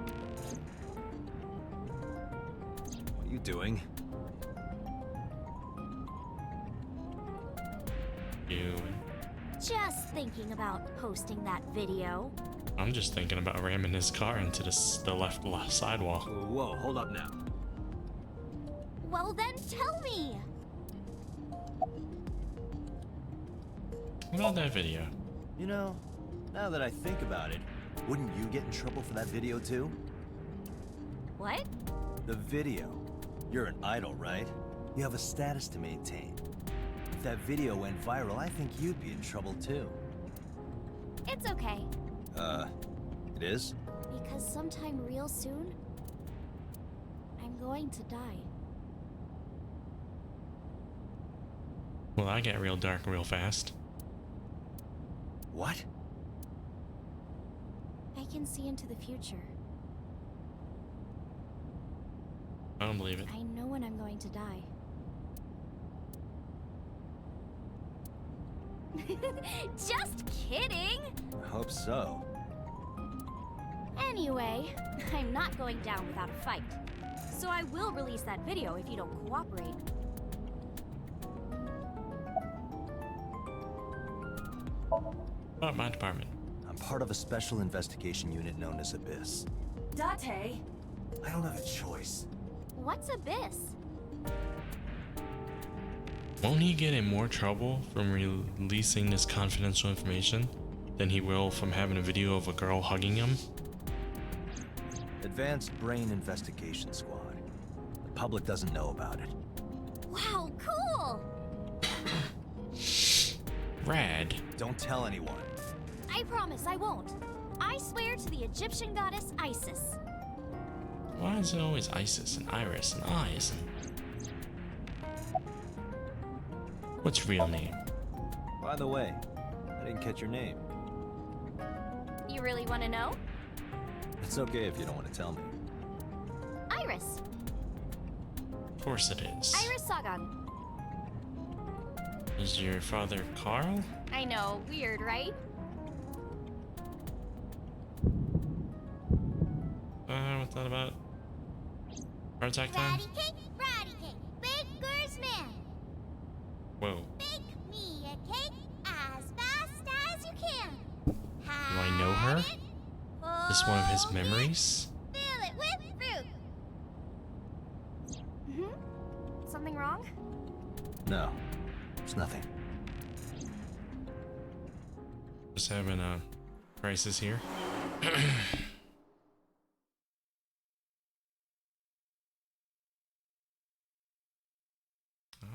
What are you doing? Just thinking about posting that video. I'm just thinking about ramming his car into the left sidewall. Whoa, hold up now. Well then tell me! What about that video? You know, now that I think about it, wouldn't you get in trouble for that video too? What? The video. You're an idol, right? You have a status to maintain. If that video went viral, I think you'd be in trouble too. It's okay. It is? Because sometime real soon, I'm going to die. Well, I get real dark real fast. What? I can see into the future. I don't believe it. I know when I'm going to die. Just kidding! I hope so. Anyway, I'm not going down without a fight. So I will release that video if you don't cooperate. About my department. I'm part of a special investigation unit known as Abyss. Date, I don't have a choice. What's Abyss? Won't he get in more trouble from releasing this confidential information than he will from having a video of a girl hugging him? Advanced Brain Investigation Squad. The public doesn't know about it. Wow, cool! Rad. Don't tell anyone. I promise I won't. I swear to the Egyptian goddess Isis. Why is it always Isis and Iris and eyes and... What's your real name? By the way, I didn't catch your name. You really want to know? It's okay if you don't want to tell me. Iris. Of course it is. Iris Sagan. Is your father Carl? I know, weird, right? What's that about? Heart attack time? Ratty cake, baker's man. Whoa. Bake me a cake as fast as you can. Do I know her? his memories? Fill it with fruit. Something wrong? No, it's nothing. Just having a crisis here.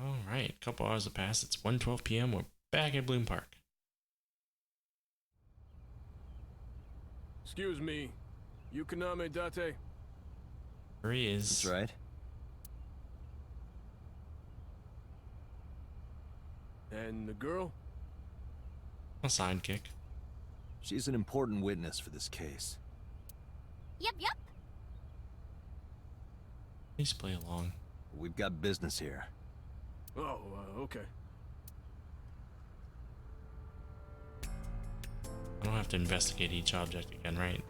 Alright, a couple hours have passed. It's 1:12 p.m. We're back at Bloom Park. Excuse me, you Kaname Date? Here he is. That's right. And the girl? A sidekick. She's an important witness for this case. Yep. Please play along. We've got business here. Oh, okay. I don't have to investigate each object again, right?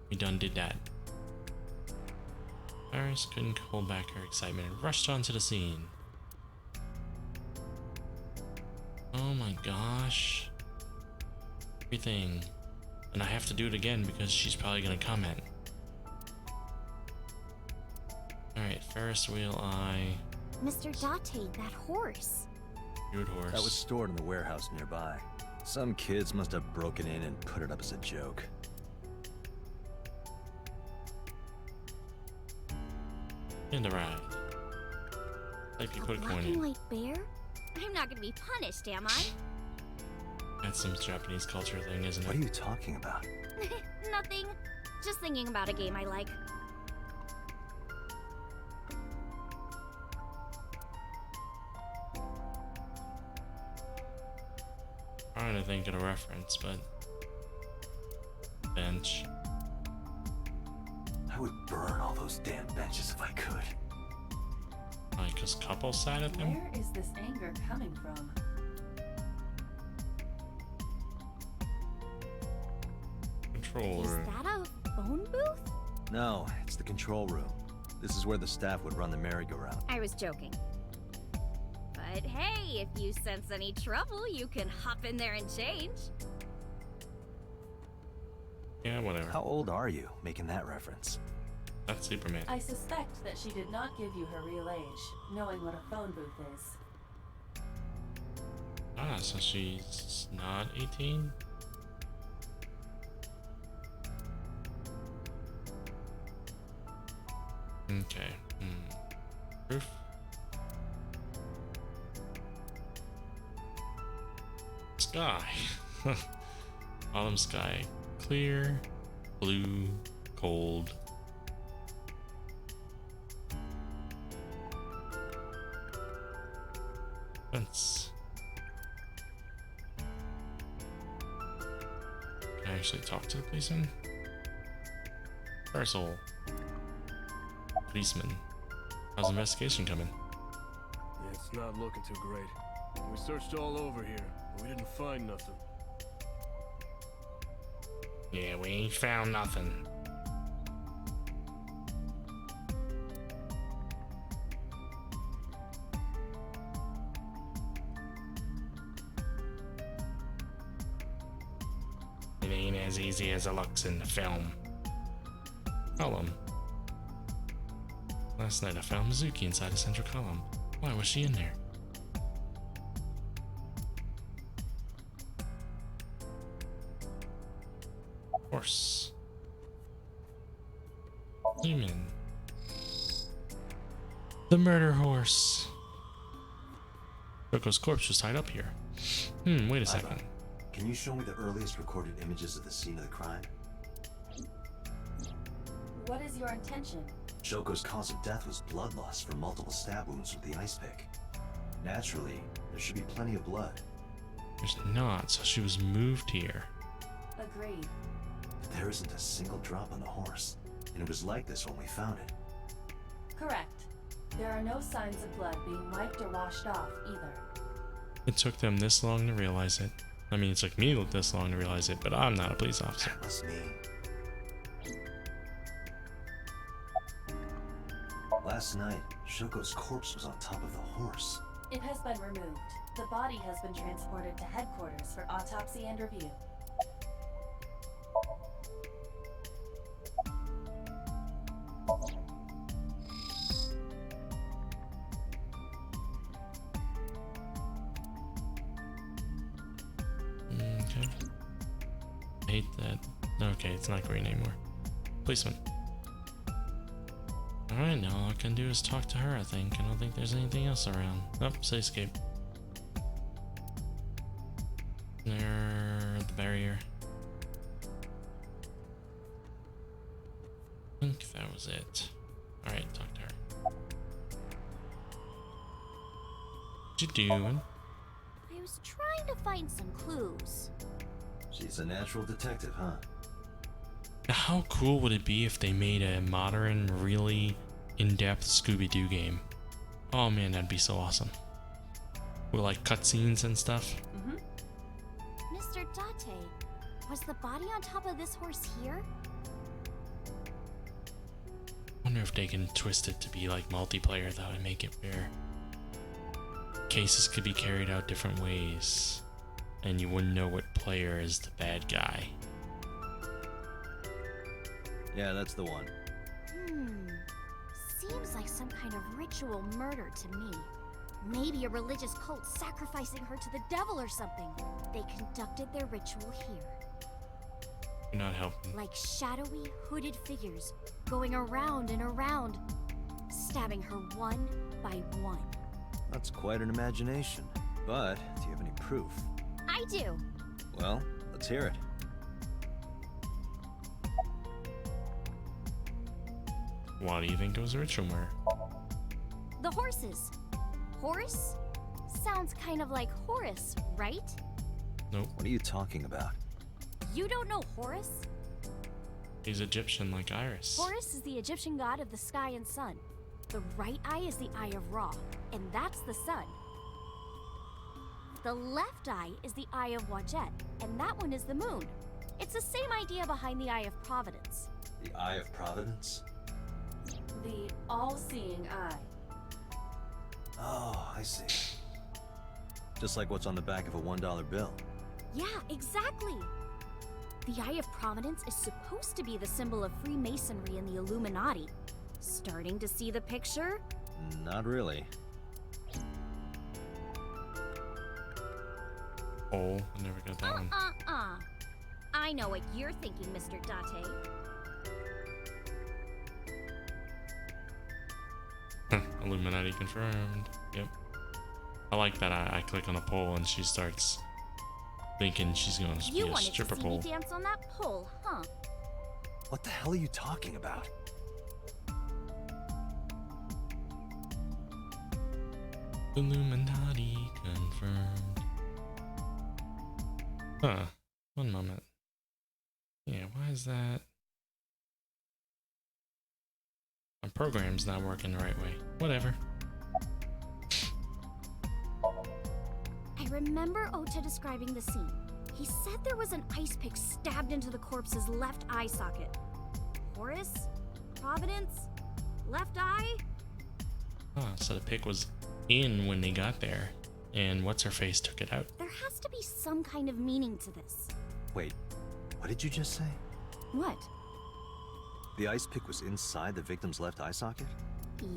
We done did that. Iris couldn't hold back her excitement and rushed onto the scene. Oh my gosh. Everything. And I have to do it again because she's probably gonna comment. Alright, Ferris wheel eye. Mr. Date, that horse. Good horse. That was stored in the warehouse nearby. Some kids must have broken in and put it up as a joke. In the ride. Like you A put a black coin and in. white bear? I'm not gonna be punished, am I? That's some Japanese culture thing, isn't it? What are you talking about? Nothing. Just thinking about a game I like. Trying to think of a reference, but bench. I would burn all those damn benches if I could. Like, cause couples sat at them? Where is this anger coming from? Control Is room. that a phone booth? No, it's the control room. This is where the staff would run the merry-go-round. I was joking. But hey, if you sense any trouble, you can hop in there and change. Yeah, whatever. How old are you, making that reference? That's Superman. I suspect that she did not give you her real age, knowing what a phone booth is. Ah, so she's not 18? Okay. Proof? Sky. Autumn sky. Clear, blue, cold. Fence. Can I actually talk to the policeman? Parcel. Policeman. How's the investigation coming? Yeah, it's not looking too great. We searched all over here, but we didn't find nothing. Yeah, we ain't found nothing. It ain't as easy as it looks in the film. Column. Last night I found Mizuki inside a central column. Why was she in there? Horse. Human. The murder horse. Shoko's corpse was tied up here. Wait a second. Can you show me the earliest recorded images of the scene of the crime? What is your intention? Shoko's cause of death was blood loss from multiple stab wounds with the ice pick. Naturally, there should be plenty of blood. There's not, so she was moved here. Agreed. There isn't a single drop on the horse, and it was like this when we found it. Correct. There are no signs of blood being wiped or washed off either. It took them this long to realize it. I mean, it took me this long to realize it, but I'm not a police officer. That must mean... Last night, Shoko's corpse was on top of the horse. It has been removed. The body has been transported to headquarters for autopsy and review. hate that. Okay, it's not green anymore. Policeman. Alright, now all I can do is talk to her, I think. I don't think there's anything else around. Oh, say escape. Near the barrier. I think that was it. Alright, talk to her. What you doing? I was trying to find some clues. She's a natural detective, huh? How cool would it be if they made a modern, really in-depth Scooby-Doo game? Oh man, that'd be so awesome. With like cutscenes and stuff. Mr. Date, was the body on top of this horse here? I wonder if they can twist it to be like multiplayer though and make it where cases could be carried out different ways and you wouldn't know what player is the bad guy. Yeah, that's the one. Seems like some kind of ritual murder to me. Maybe a religious cult sacrificing her to the devil or something. They conducted their ritual here. You're not helping. Like shadowy, hooded figures going around and around, stabbing her one by one. That's quite an imagination. But, do you have any proof? I do. Well, let's hear it. Why do you think it was a ritual murder? The horses. Horse? Sounds kind of like Horus, right? Nope. What are you talking about? You don't know Horus? He's Egyptian like Iris. Horus is the Egyptian god of the sky and sun. The right eye is the eye of Ra, and that's the sun. The left eye is the eye of Wadjet, and that one is the moon. It's the same idea behind the eye of Providence. The Eye of Providence? The all-seeing eye. Oh, I see. Just like what's on the back of a $1 bill. Yeah, exactly. The Eye of Providence is supposed to be the symbol of Freemasonry and the Illuminati. Starting to see the picture? Not really. Oh, I never got that one. I know what you're thinking, Mr. Date. Illuminati confirmed. Yep. I like that I click on a pole and she starts thinking she's going to be You a wanted stripper to see pole. me dance on that pole, huh? What the hell are you talking about? Illuminati confirmed. Huh. One moment. Yeah, why is that? My program's not working the right way. Whatever. I remember Ota describing the scene. He said there was an ice pick stabbed into the corpse's left eye socket. Horus? Providence? Left eye? Ah, so the pick was in when they got there, and what's-her-face took it out. There has to be some kind of meaning to this. Wait, what did you just say? What? The ice pick was inside the victim's left eye socket?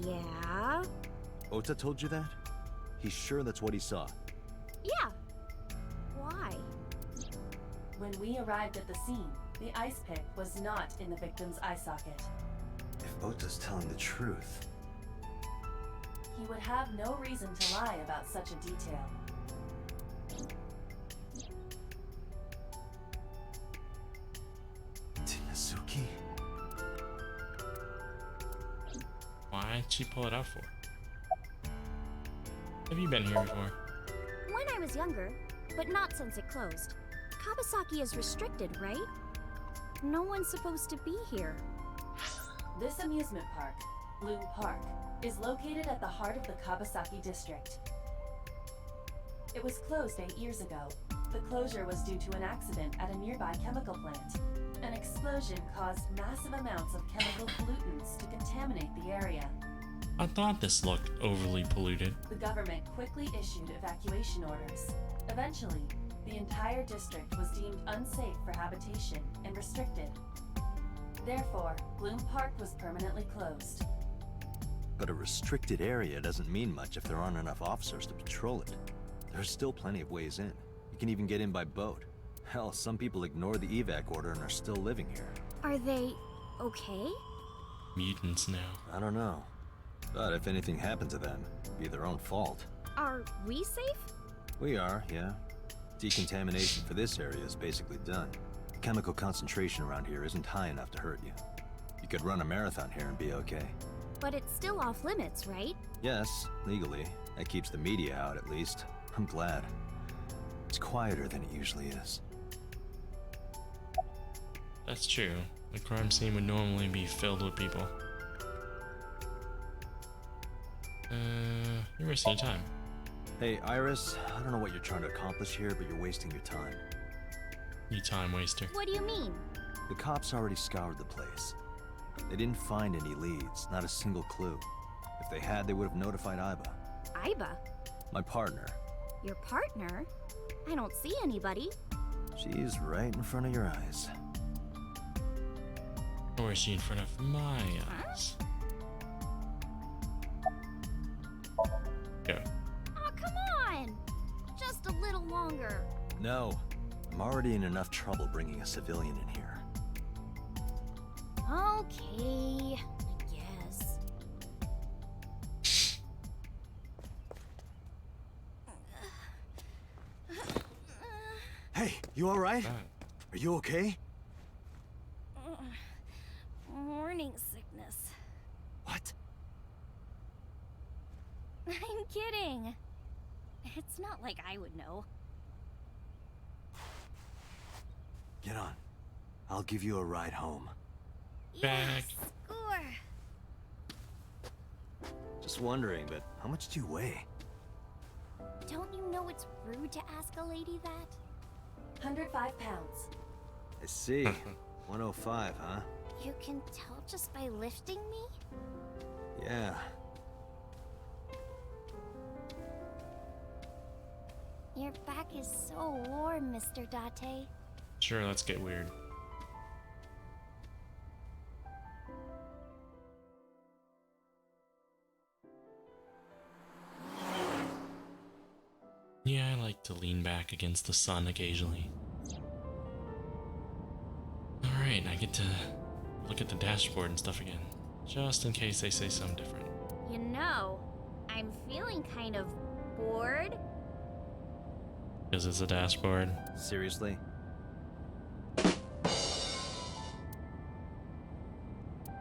Yeah? Ota told you that? He's sure that's what he saw. Yeah. Why? When we arrived at the scene, the ice pick was not in the victim's eye socket. If Ota's telling the truth, He would have no reason to lie about such a detail. Tinazuki? Why'd she pull it out for? Have you been here before? When I was younger, but not since it closed. Kabasaki is restricted, right? No one's supposed to be here. This amusement park, Bloom Park, is located at the heart of the Kabasaki district. It was closed 8 years ago. The closure was due to an accident at a nearby chemical plant. An explosion caused massive amounts of chemical pollutants to contaminate the area. I thought this looked overly polluted. The government quickly issued evacuation orders. Eventually, the entire district was deemed unsafe for habitation and restricted. Therefore, Bloom Park was permanently closed. But a restricted area doesn't mean much if there aren't enough officers to patrol it. There's still plenty of ways in. You can even get in by boat. Hell, some people ignore the evac order and are still living here. Are they okay? Mutants now. I don't know. But if anything happened to them, it'd be their own fault. Are we safe? We are, yeah. Decontamination for this area is basically done. The chemical concentration around here isn't high enough to hurt you. You could run a marathon here and be okay. But it's still off limits, right? Yes, legally. That keeps the media out at least. I'm glad. It's quieter than it usually is. That's true. The crime scene would normally be filled with people. You're wasting your time. Hey, Iris, I don't know what you're trying to accomplish here, but you're wasting your time. You time waster. What do you mean? The cops already scoured the place. They didn't find any leads, not a single clue. If they had, they would have notified Iba. Iba? My partner. Your partner? I don't see anybody. She's right in front of your eyes. Or is she in front of my eyes? Go. Oh, come on! Just a little longer. No. I'm already in enough trouble bringing a civilian in here. Okay, I guess. Hey, you alright? Are you okay? Morning sickness. What? I'm kidding. It's not like I would know. Get on. I'll give you a ride home. Back. Yes, score. Just wondering, but how much do you weigh? Don't you know it's rude to ask a lady that? 105 pounds. I see. 105, huh? You can tell just by lifting me? Yeah. Your back is so warm, Mr. Date. Sure, let's get weird. Yeah, I like to lean back against the sun occasionally. Alright, I get to look at the dashboard and stuff again, just in case they say something different. You know, I'm feeling kind of bored. Because it's a dashboard. Seriously?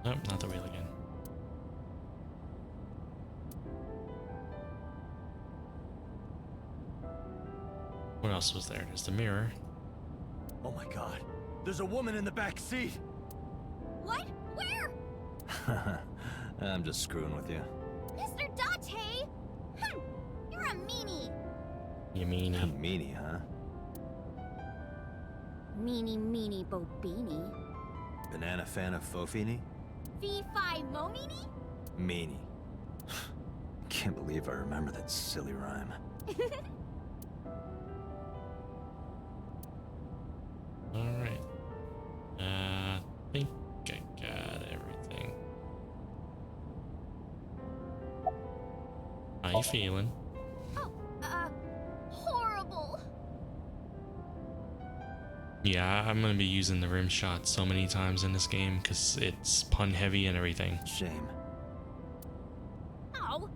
Nope, not the wheel again. What else was there? There's the mirror. Oh my god. There's a woman in the back seat! What? Where? I'm just screwing with you. Mr. Date! You're a meanie. You mean A meanie, huh? Meanie bobini. Banana fan of Fofini? Fee-fi mo-meanie? Meanie. Can't believe I remember that silly rhyme. Alright. I think I got everything. How you feeling? Oh, horrible. Yeah, I'm gonna be using the rim shot so many times in this game because it's pun heavy and everything. Shame. Oh,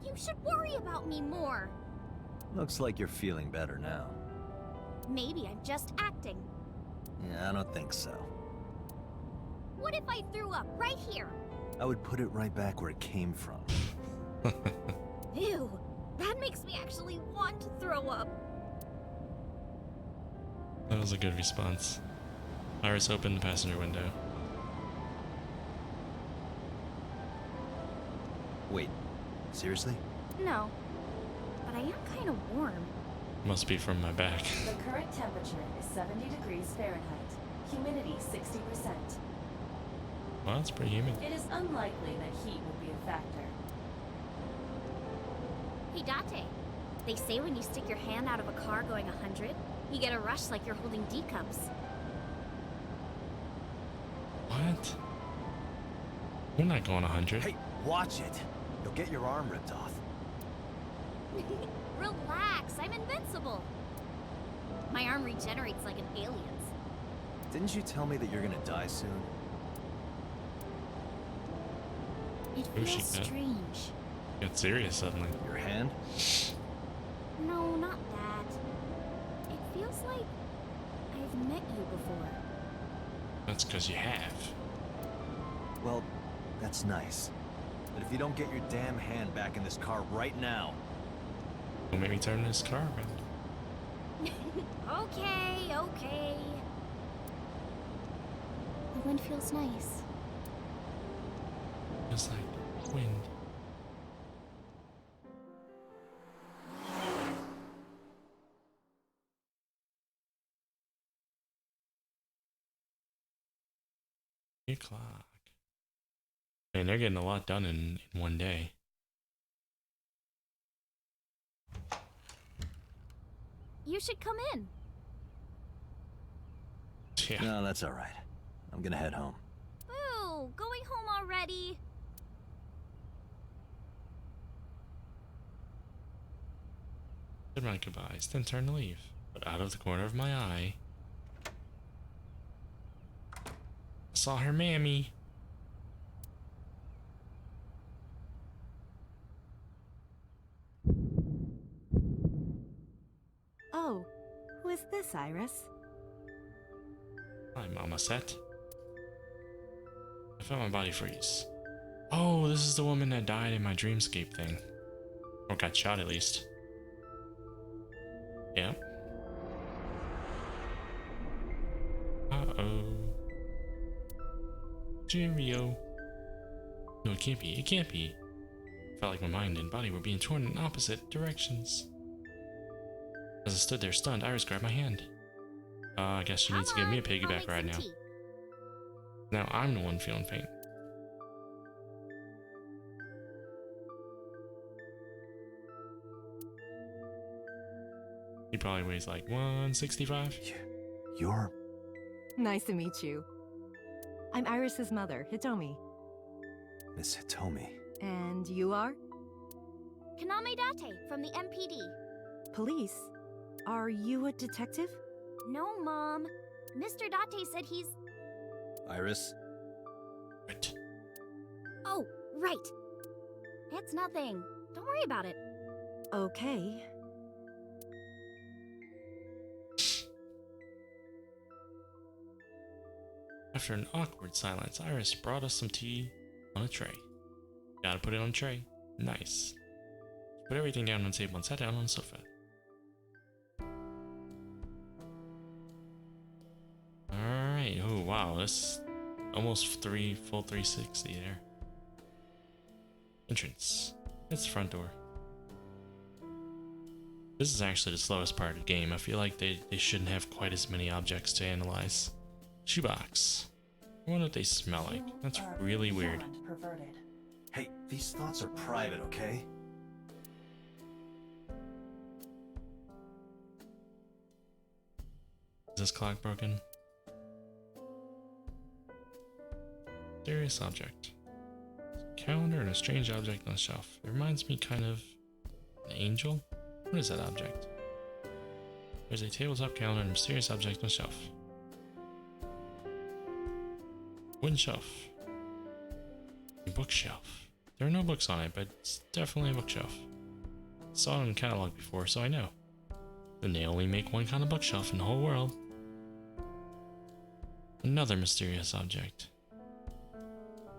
you should worry about me more. Looks like you're feeling better now. Maybe I'm just acting. Yeah, I don't think so. What if I threw up right here? I would put it right back where it came from. Ew, that makes me actually want to throw up. That was a good response. Iris opened the passenger window. Wait, seriously? No, but I am kind of warm. Must be from my back. The current temperature is 70 degrees Fahrenheit. Humidity 60%. Well, that's pretty humid. It is unlikely that heat will be a factor. Hey, Date, they say when you stick your hand out of a car going 100, you get a rush like you're holding D cups. What? We're not going 100. Hey, watch it! You'll get your arm ripped off. Relax, I'm invincible. My arm regenerates like an alien's. Didn't you tell me that you're gonna die soon? It Ooh, she feels got- strange. Got serious suddenly. Your hand? No, not that. It feels like I've met you before. That's because you have. Well, that's nice. But if you don't get your damn hand back in this car right now... Don't make me turn this car around. Okay, okay. The wind feels nice. It's like wind. O'clock. Man, they're getting a lot done in one day. You should come in. Yeah. No, that's alright. I'm gonna head home. Boo! Going home already? Said my goodbyes, then turned to leave. But out of the corner of my eye, I saw her mammy. Oh, who is this, Iris? Hi, Mama Set. I felt my body freeze. Oh, this is the woman that died in my dreamscape thing. Or got shot at least. Yep. Uh-oh. Cheerio. No, it can't be. It can't be. Felt like my mind and body were being torn in opposite directions. As I stood there stunned, Iris grabbed my hand. I guess she needs to give me a piggyback ride now. Now I'm the one feeling faint. He probably weighs like 165. You're... Nice to meet you. I'm Iris's mother, Hitomi. Miss Hitomi. And you are? Kaname Date from the MPD. Police? Are you a detective? No, Mom. Mr. Date said he's... Iris? What? Oh, right. It's nothing. Don't worry about it. Okay. After an awkward silence, Iris brought us some tea on a tray. Gotta put it on a tray. Nice. Put everything down on the table and sat down on the sofa. Alright, oh wow, that's almost full 360 there. Entrance. It's the front door. This is actually the slowest part of the game. I feel like they shouldn't have quite as many objects to analyze. Shoebox. I wonder what they smell like. That's really weird. Perverted. Hey, these thoughts are private, okay? Is this clock broken? Mysterious object. Calendar and a strange object on a shelf. It reminds me kind of an angel. What is that object? There's a tabletop calendar and a mysterious object on a shelf. Wooden shelf. A bookshelf. There are no books on it, but it's definitely a bookshelf. Saw it in the catalog before, so I know. Then they only make one kind of bookshelf in the whole world. Another mysterious object.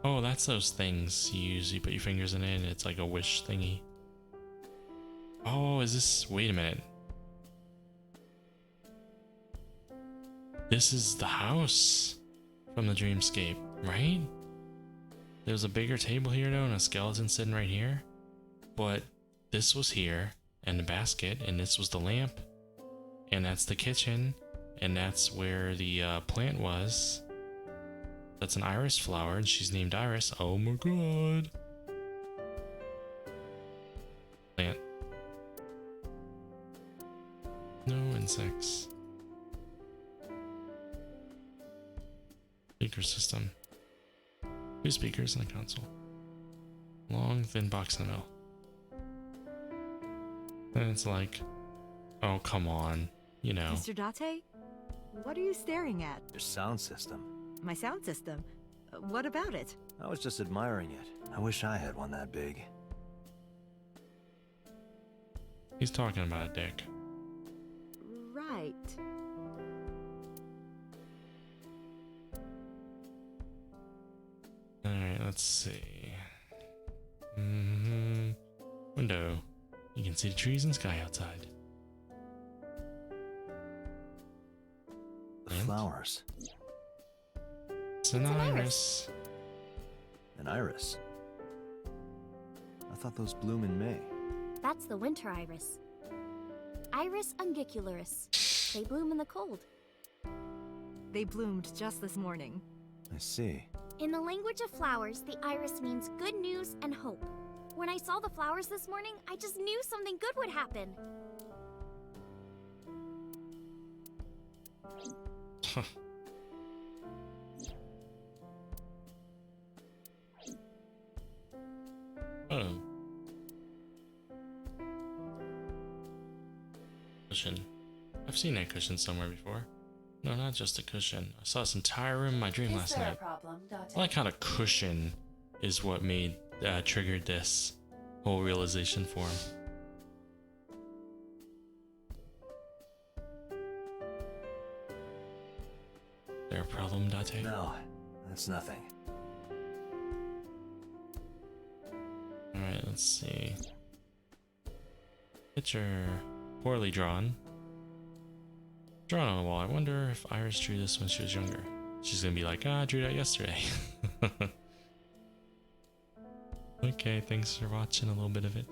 Oh, that's those things you use. You put your fingers in it and it's like a wish thingy. Oh, is this... Wait a minute. This is the house from the dreamscape, right? There's a bigger table here though and a skeleton sitting right here. But this was here and the basket and this was the lamp. And that's the kitchen. And that's where the plant was. That's an iris flower and she's named Iris. Oh my god. Plant. No insects. Speaker system. 2 speakers and a console. Long, thin box in the middle. And it's like, oh, come on. you know. Mr. Date? What are you staring at? Your sound system. My sound system. What about it? I was just admiring it. I wish I had one that big. He's talking about a dick. Right. Alright, let's see. Window. You can see the trees and sky outside. The And? flowers. It's an iris. An iris. I thought those bloom in May. That's the winter iris. Iris ungicularis. They bloom in the cold. They bloomed just this morning. I see. In the language of flowers, the iris means good news and hope. When I saw the flowers this morning, I just knew something good would happen. Oh. Cushion. I've seen that cushion somewhere before. No, not just a cushion. I saw this entire room in my dream Is last there night. a problem, Date? I like how the cushion is what made triggered this whole realization for him. There a problem, Date? No, that's nothing. Alright, let's see. Picture poorly drawn. Drawn on the wall. I wonder if Iris drew this when she was younger. She's gonna be like, I drew that yesterday. Okay, thanks for watching a little bit of it.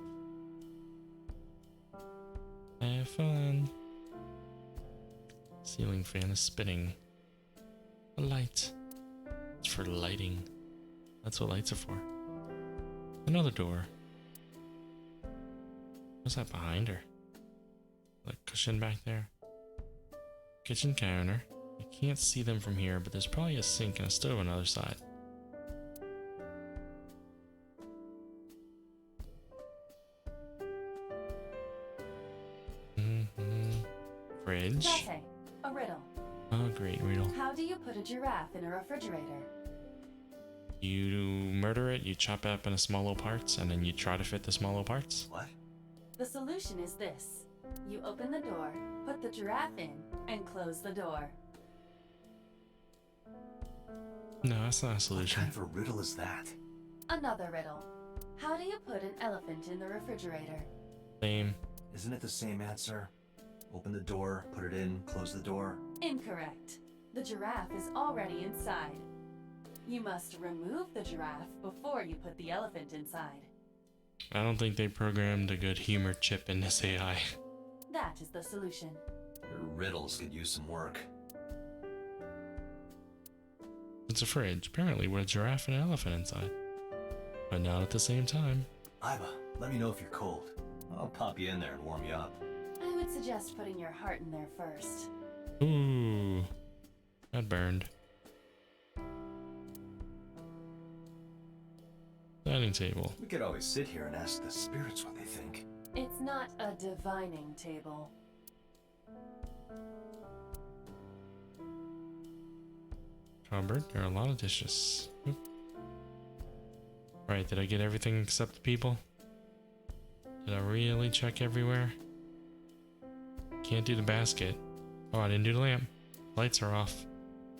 Have fun. Ceiling fan is spinning. A light. It's for lighting. That's what lights are for. Another door. What's that behind her? Like cushion back there. Kitchen counter. I can't see them from here, but there's probably a sink and a stove on the other side. Fridge. Date, a riddle. Oh, great riddle. How do you put a giraffe in a refrigerator? You murder it, you chop it up into small little parts, and then you try to fit the small little parts? What? The solution is this. You open the door, put the giraffe in, and close the door. No, that's not a What solution. kind of a riddle is that? Another riddle. How do you put an elephant in the refrigerator? Same. Isn't it the same answer? Open the door, put it in, close the door. Incorrect. The giraffe is already inside. You must remove the giraffe before you put the elephant inside. I don't think they programmed a good humor chip in this AI. That is the solution. Your riddles could use some work. It's a fridge, apparently with a giraffe and an elephant inside. But not at the same time. Iva, let me know if you're cold. I'll pop you in there and warm you up. I would suggest putting your heart in there first. Ooh. That burned. Dining table. We could always sit here and ask the spirits what they think. It's not a divining table. Cupboard. There are a lot of dishes. Oop. Right, did I get everything except the people? Did I really check everywhere? Can't do the basket. Oh, I didn't do the lamp. Lights are off.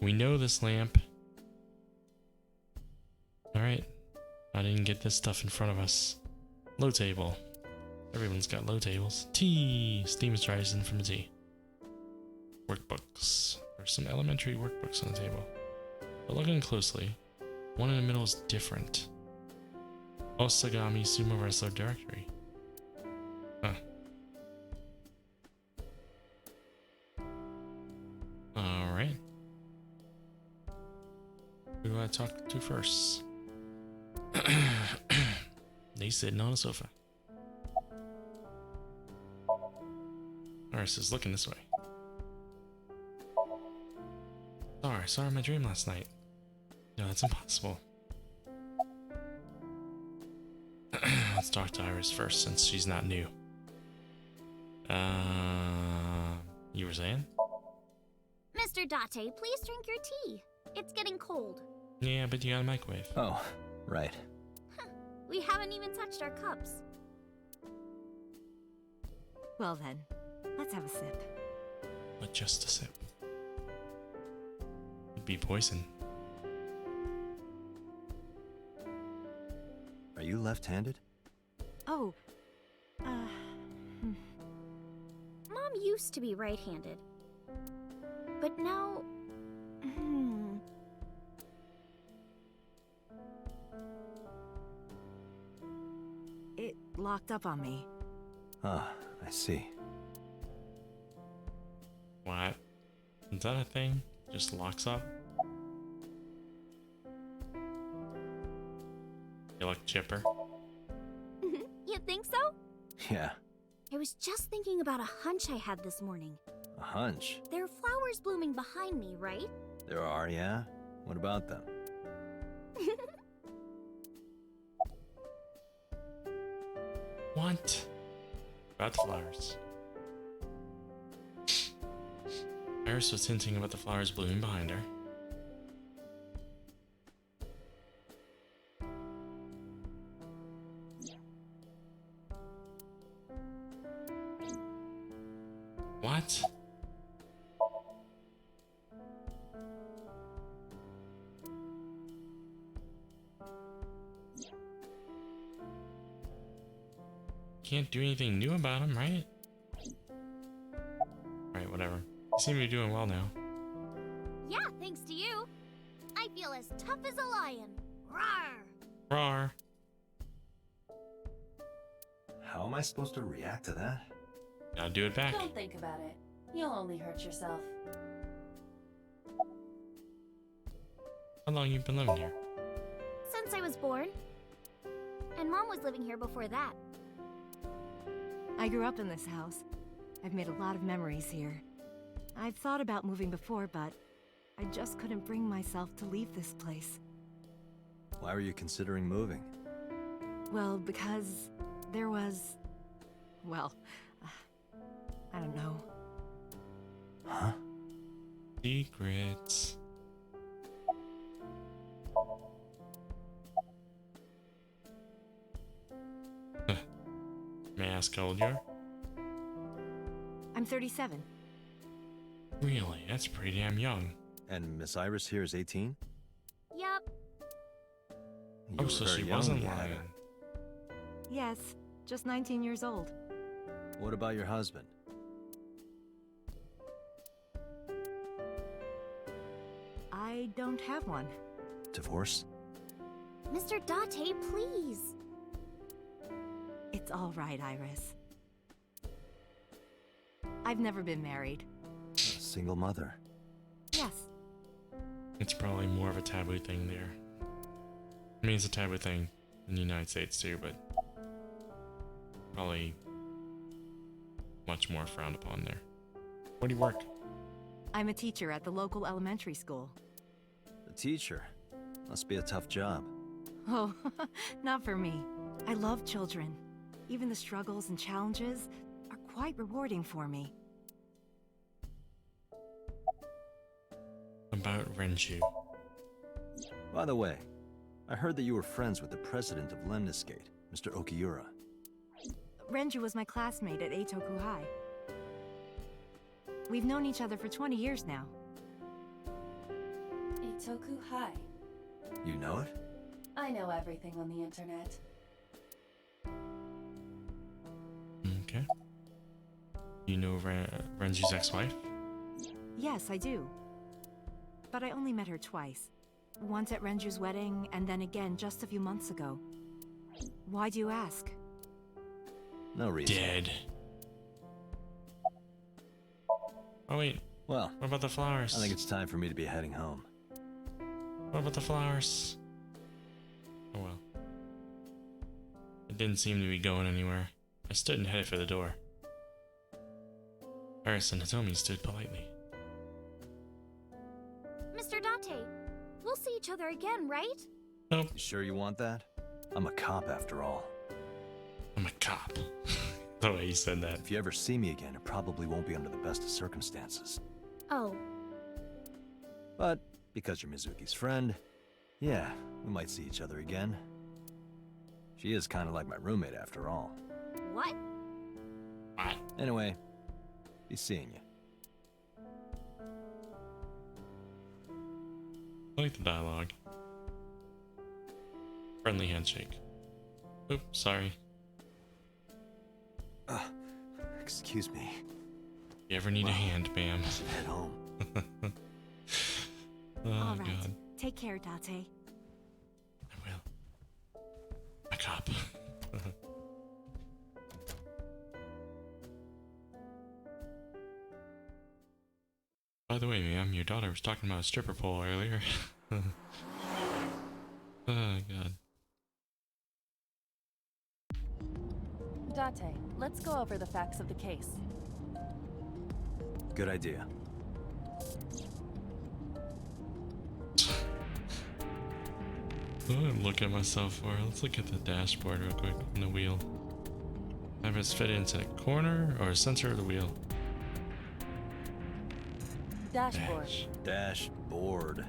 We know this lamp. Alright. I didn't get this stuff in front of us. Low table. Everyone's got low tables. Tea! Steam is rising from the tea. Workbooks. There's some elementary workbooks on the table. But looking closely, one in the middle is different. Osagami Sumo Wrestler Directory. Huh. Alright. Who do I talk to first? They sitting on a sofa. Iris is looking this way. Sorry, I saw her in my dream last night. No, that's impossible. Let's talk to Iris first, since she's not new. You were saying? Mr. Date, please drink your tea. It's getting cold. Yeah, but you got a microwave. Oh, right. We haven't even touched our cups. Well then, let's have a sip. But just a sip. It'd be poison. Are you left-handed? Oh, Mom used to be right-handed. But now... it locked up on me. Ah, I see. What? Is that a thing? Just locks up? You look chipper. You think so? Yeah, I was just thinking about a hunch I had this morning. a hunch. There are flowers blooming behind me, right? There are, yeah? What about them? What? About the flowers. Iris was hinting about the flowers blooming behind her. What? Can't do anything new about him, right? Right, whatever. You seem to be doing well now. Yeah, thanks to you. I feel as tough as a lion. Rawr! Rawr. How am I supposed to react to that? Gotta do it back. Don't think about it. You'll only hurt yourself. How long you been living here? Since I was born. And Mom was living here before that. I grew up in this house. I've made a lot of memories here. I've thought about moving before, but I just couldn't bring myself to leave this place. Why were you considering moving? Well, because there was... well, I don't know. Huh? Secrets. May I ask how old you are? I'm 37. Really? That's pretty damn young. And Miss Iris here is 18? Yup. You Oh, were so very she young wasn't when you had lying. her. Yes, just 19 years old. What about your husband? I don't have one. Divorce? Mr. Date, please. It's all right, Iris. I've never been married. A single mother. Yes, It's probably more of a taboo thing there. I mean, it's a taboo thing in the United States too, but probably much more frowned upon there. Where do you work? I'm a teacher at the local elementary school. A teacher? Must be a tough job. Oh, not for me. I love children. Even the struggles and challenges are quite rewarding for me. About Renju. By the way, I heard that you were friends with the president of Lemniscate, Mr. Okiura. Renju was my classmate at Eitoku High. We've known each other for 20 years now. Eitoku High. You know it? I know everything on the internet. Okay. You know Renju's ex-wife? Yes, I do. But I only met her twice. Once at Renju's wedding, and then again just a few months ago. Why do you ask? No reason. Dead. Oh wait, Well, what about the flowers? I think it's time for me to be heading home. What about the flowers? Oh well. It didn't seem to be going anywhere. I stood and headed for the door. Iris and Hitomi stood politely. Mr. Date, we'll see each other again, right? Nope. You sure you want that? I'm a cop after all. I'm a cop. The way he said that. If you ever see me again, it probably won't be under the best of circumstances. Oh, But because you're Mizuki's friend, yeah, we might see each other again. She is kind of like my roommate after all. what? What? Anyway, be seeing you. I like the dialogue. Friendly handshake. Oops, sorry. Excuse me. You ever need a hand, ma'am? Head home. Oh, All right. God. Take care, Date. I will. A cop. By the way, ma'am, your daughter was talking about a stripper pole earlier. Oh, God. Date, let's go over the facts of the case. Good idea. Look at myself for. Let's look at the dashboard real quick on the wheel. Have it fit into a corner or a sensor of the wheel? Dashboard. Dashboard.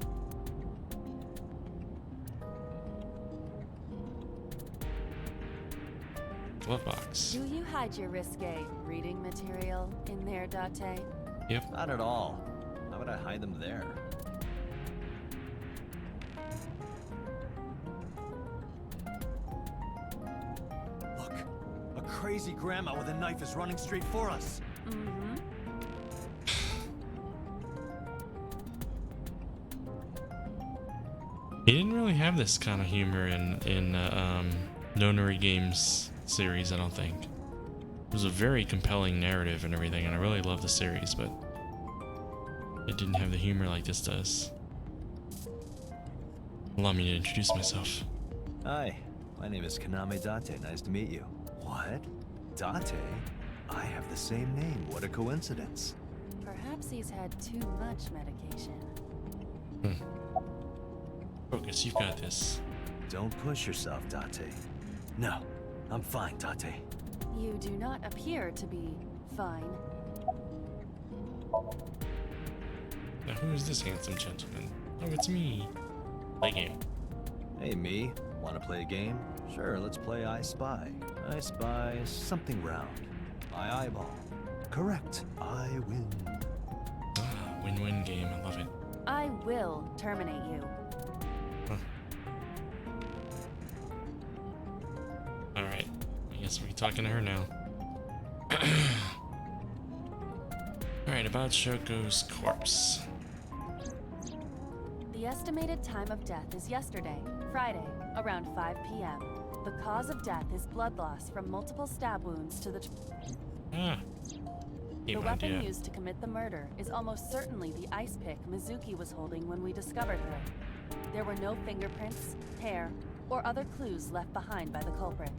Glove box. Do you hide your risque reading material in there, Date? Yep. Not at all. How would I hide them there? Look, a crazy grandma with a knife is running straight for us. Mm-hmm. He didn't really have this kind of humor in Nonary Games series, I don't think. It was a very compelling narrative and everything, and I really love the series, but it didn't have the humor like this does. Allow me to introduce myself. Hi, my name is Kaname Date. Nice to meet you. What? Date? I have the same name. What a coincidence. Perhaps he's had too much medication. Focus, you've got this. Don't push yourself, Date. No, I'm fine, Date. You do not appear to be fine. Now who is this handsome gentleman? Oh, it's me. Play game. Hey, me. Want to play a game? Sure, let's play I Spy. I spy something round. My eyeball. Correct. I win. Ah, win-win game, I love it. I will terminate you. Alright, I guess we're talking to her now. Alright, about Shoko's corpse. The estimated time of death is yesterday, Friday, around 5 p.m. The cause of death is blood loss from multiple stab wounds to the... Ah. The weapon used to commit the murder is almost certainly the ice pick Mizuki was holding when we discovered her. There were no fingerprints, hair, or other clues left behind by the culprit.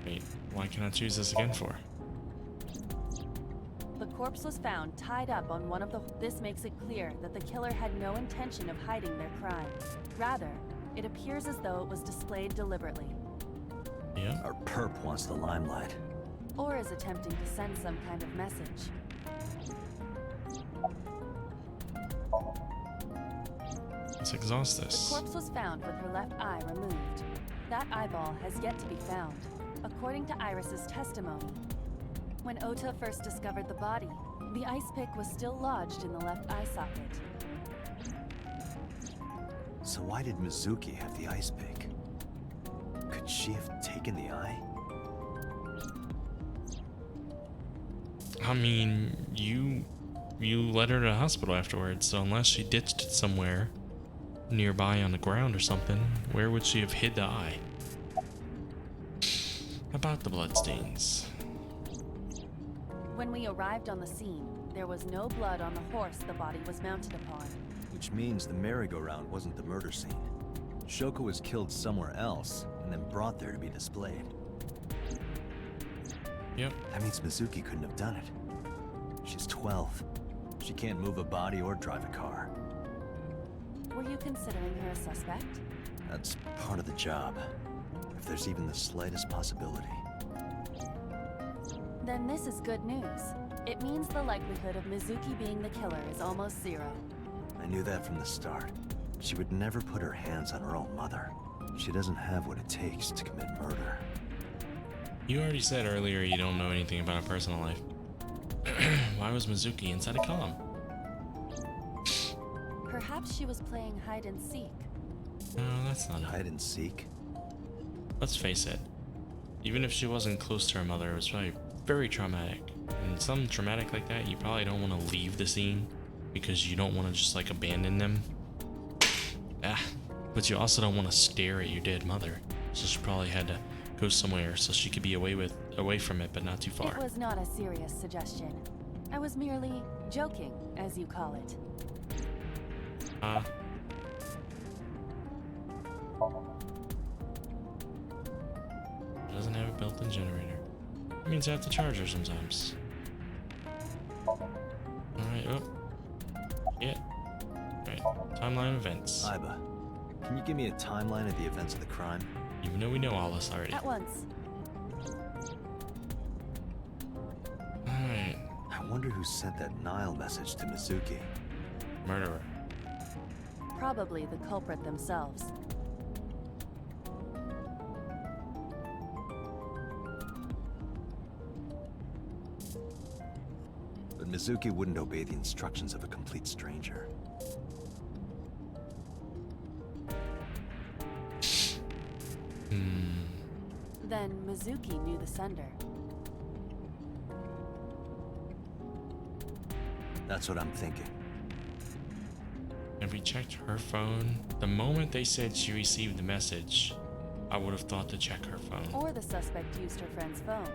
Wait, why can't I choose this again for? The corpse was found tied up on one of the... This makes it clear that the killer had no intention of hiding their crime. Rather, it appears as though it was displayed deliberately. Yeah. Our perp wants the limelight. Or is attempting to send some kind of message. Let's exhaust The this. corpse was found with her left eye removed. That eyeball has yet to be found, according to Iris's testimony. When Ota first discovered the body, the ice pick was still lodged in the left eye socket. So why did Mizuki have the ice pick? Could she have taken the eye? I mean, you led her to the hospital afterwards, so unless she ditched it somewhere nearby on the ground or something, where would she have hid the eye? About the bloodstains. When we arrived on the scene, there was no blood on the horse the body was mounted upon. Which means the merry-go-round wasn't the murder scene. Shoko was killed somewhere else and then brought there to be displayed. Yep. That means Mizuki couldn't have done it. She's 12. She can't move a body or drive a car. Were you considering her a suspect? That's part of the job. If there's even the slightest possibility. Then this is good news. It means the likelihood of Mizuki being the killer is almost zero. I knew that from the start. She would never put her hands on her own mother. She doesn't have what it takes to commit murder. You already said earlier you don't know anything about her personal life. Why was Mizuki inside a column? Perhaps she was playing hide and seek. No, that's not it. Hide and seek? Let's face it. Even if she wasn't close to her mother, it was probably very traumatic. And something traumatic like that, you probably don't want to leave the scene because you don't want to just like abandon them. But you also don't want to stare at your dead mother. So she probably had to go somewhere so she could be away from it, but not too far. It was not a serious suggestion. I was merely joking, as you call it. Doesn't have a built-in generator. That means I have to charge her sometimes. Alright, oh. Yeah. Alright, timeline events. Iba, can you give me a timeline of the events of the crime? Even though we know all this already. At once. Alright. I wonder who sent that Nile message to Mizuki. Murderer. Probably the culprit themselves. But Mizuki wouldn't obey the instructions of a complete stranger. Then Mizuki knew the sender. That's what I'm thinking. Have we checked her phone? The moment they said she received the message, I would have thought to check her phone. Or the suspect used her friend's phone.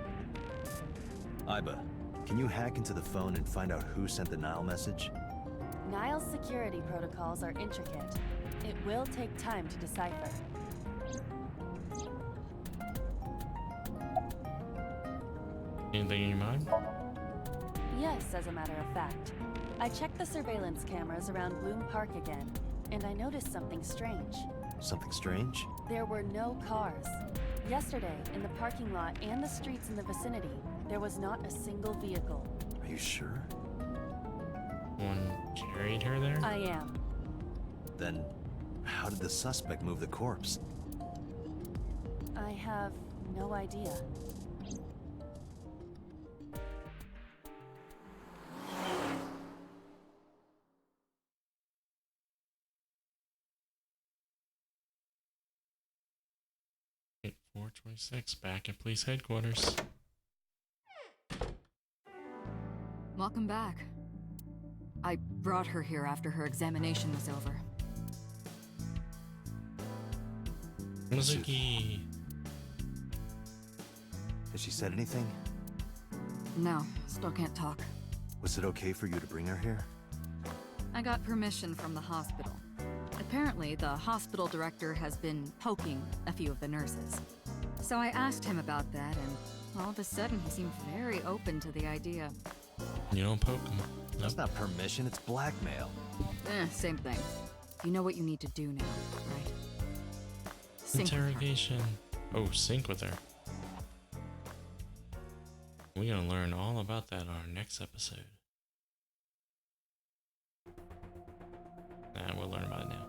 Iba, can you hack into the phone and find out who sent the Nile message? Nile's security protocols are intricate. It will take time to decipher. Anything in your mind? Yes, as a matter of fact. I checked the surveillance cameras around Bloom Park again, and I noticed something strange. Something strange? There were no cars. Yesterday, in the parking lot and the streets in the vicinity, there was not a single vehicle. Are you sure? One carried her there? I am. Then, how did the suspect move the corpse? I have no idea. Wait, 426, back at police headquarters. Welcome back. I brought her here after her examination was over. Mizuki. Has she said anything? No, still can't talk. Was it okay for you to bring her here? I got permission from the hospital. Apparently, the hospital director has been poking a few of the nurses. So I asked him about that, and all of a sudden he seemed very open to the idea. You don't poke him. That's not permission, it's blackmail. Same thing. You know what you need to do now, right? Sync with her. Interrogation. Oh, sync with her. We're gonna learn all about that on our next episode. Nah, we'll learn about it now.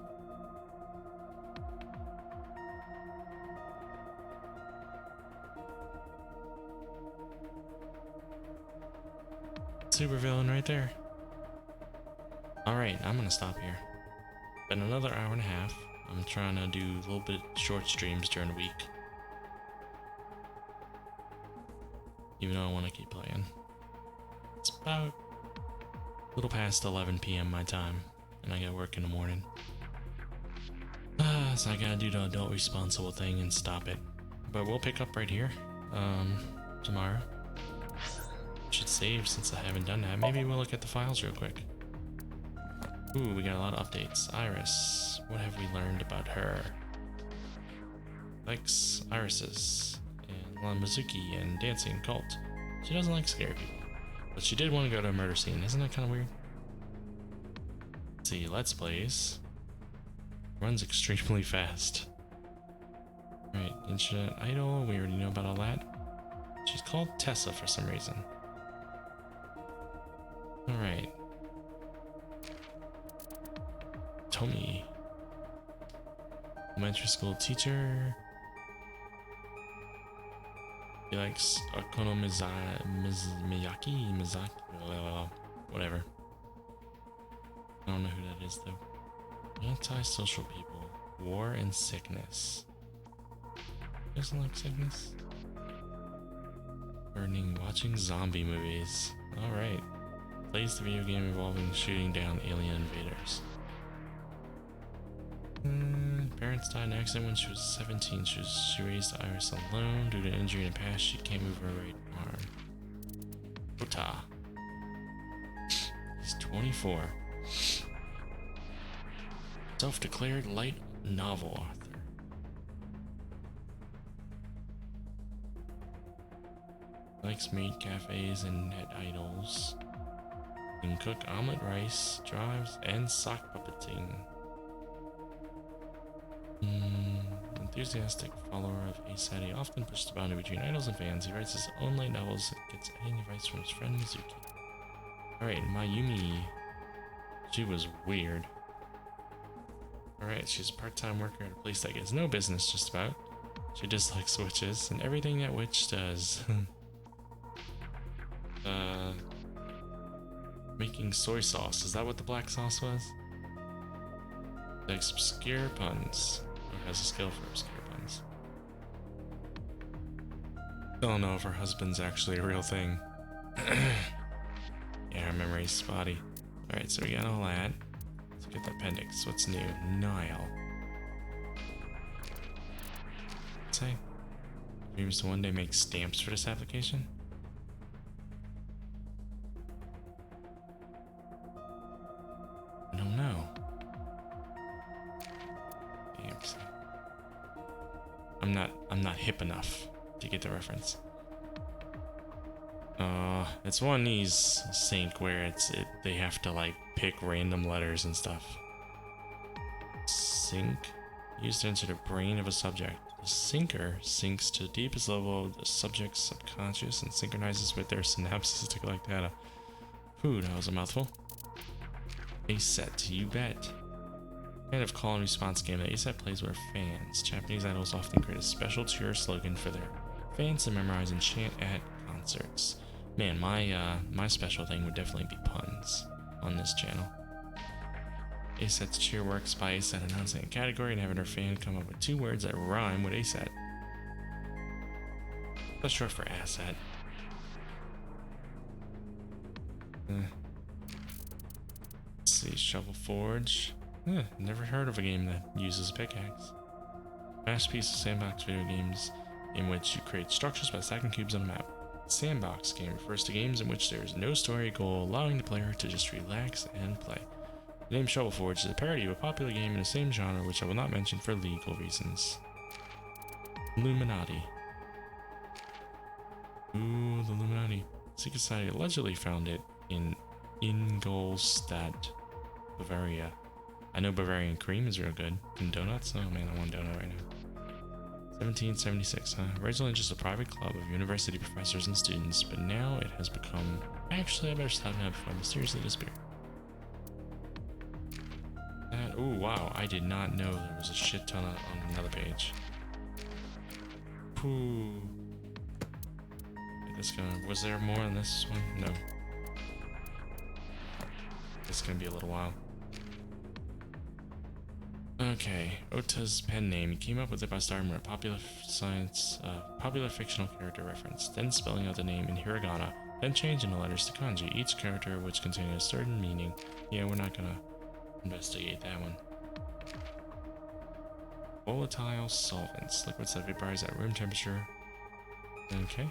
Supervillain right there. Alright, I'm gonna stop here. Been another hour and a half. I'm trying to do a little bit short streams during the week. Even though I want to keep playing. It's about a little past 11 p.m. my time, and I got work in the morning. So I gotta do the adult responsible thing and stop it. But we'll pick up right here tomorrow. Should save since I haven't done that. Maybe we'll look at the files real quick. Ooh, we got a lot of updates. Iris, what have we learned about her? Likes irises and Lon Mizuki and dancing cult. She doesn't like scary people, but she did want to go to a murder scene. Isn't that kind of weird? Let's see, Let's Plays. Runs extremely fast. Right, internet idol. We already know about all that. She's called Tessa for some reason. Alright. Tomi. Elementary school teacher. He likes Miyaki? Whatever. I don't know who that is though. Anti-social people. War and sickness. Doesn't like sickness. Burning, watching zombie movies. Alright. Plays the video game involving shooting down alien invaders. Parents died in an accident when she was 17. She raised Iris alone. Due to injury in the past, she can't move her right arm. Ota. He's 24. Self-declared light novel author. Likes maid cafes and net idols. Can cook omelet rice, drives, and sock puppeting. Enthusiastic follower of ASAT, he often pushes the boundary between idols and fans. He writes his own light novels and gets any advice from his friend Mizuki. Alright, Mayumi. She was weird. Alright, she's a part-time worker at a place that gets no business just about. She dislikes witches and everything that witch does. Making soy sauce. Is that what the black sauce was? Likes obscure puns. Or has a skill for obscure puns. Don't know if her husband's actually a real thing. Yeah, her memory's spotty. Alright, so we got all that. Let's get the appendix. What's new? Nile. Say, dreams to one day make stamps for this application? I don't know. Stamps. I'm not hip enough to get the reference. It's one of these sync where they have to like pick random letters and stuff. Sync. Used to enter the brain of a subject. The syncer sinks to the deepest level of the subject's subconscious and synchronizes with their synapses to collect data. Ooh, that was a mouthful. ASET, you bet. Kind of call and response game that ASET plays with fans. Japanese idols often create a special cheer slogan for their fans to memorize and chant at concerts. Man, my special thing would definitely be puns on this channel. ASET's cheer works by ASET announcing a category and having her fan come up with 2 words that rhyme with ASET. That's short for asset. Let's see, Shovel Forge. Never heard of a game that uses a pickaxe. Masterpiece of sandbox video games in which you create structures by stacking cubes on a map. Sandbox game refers to games in which there is no story goal, allowing the player to just relax and play. The name Shovel Forge is a parody of a popular game in the same genre, which I will not mention for legal reasons. Illuminati. Ooh, the Illuminati. Secret Society allegedly found it in Ingolstadt, Bavaria. I know Bavarian cream is real good. And donuts? Oh man, I want a donut right now. 1776, huh? Originally just a private club of university professors and students, but now it has become... Actually, I better stop now before I mysteriously disappear. Oh wow, I did not know there was a shit ton on another page. Pooh. Was there more on this one? No. It's gonna be a little while. Okay, Ota's pen name. He came up with it by starting with a popular fictional character reference, then spelling out the name in hiragana, then changing the letters to kanji, each character which contained a certain meaning. Yeah, we're not gonna investigate that one. Volatile solvents, liquids that vaporize at room temperature. Okay.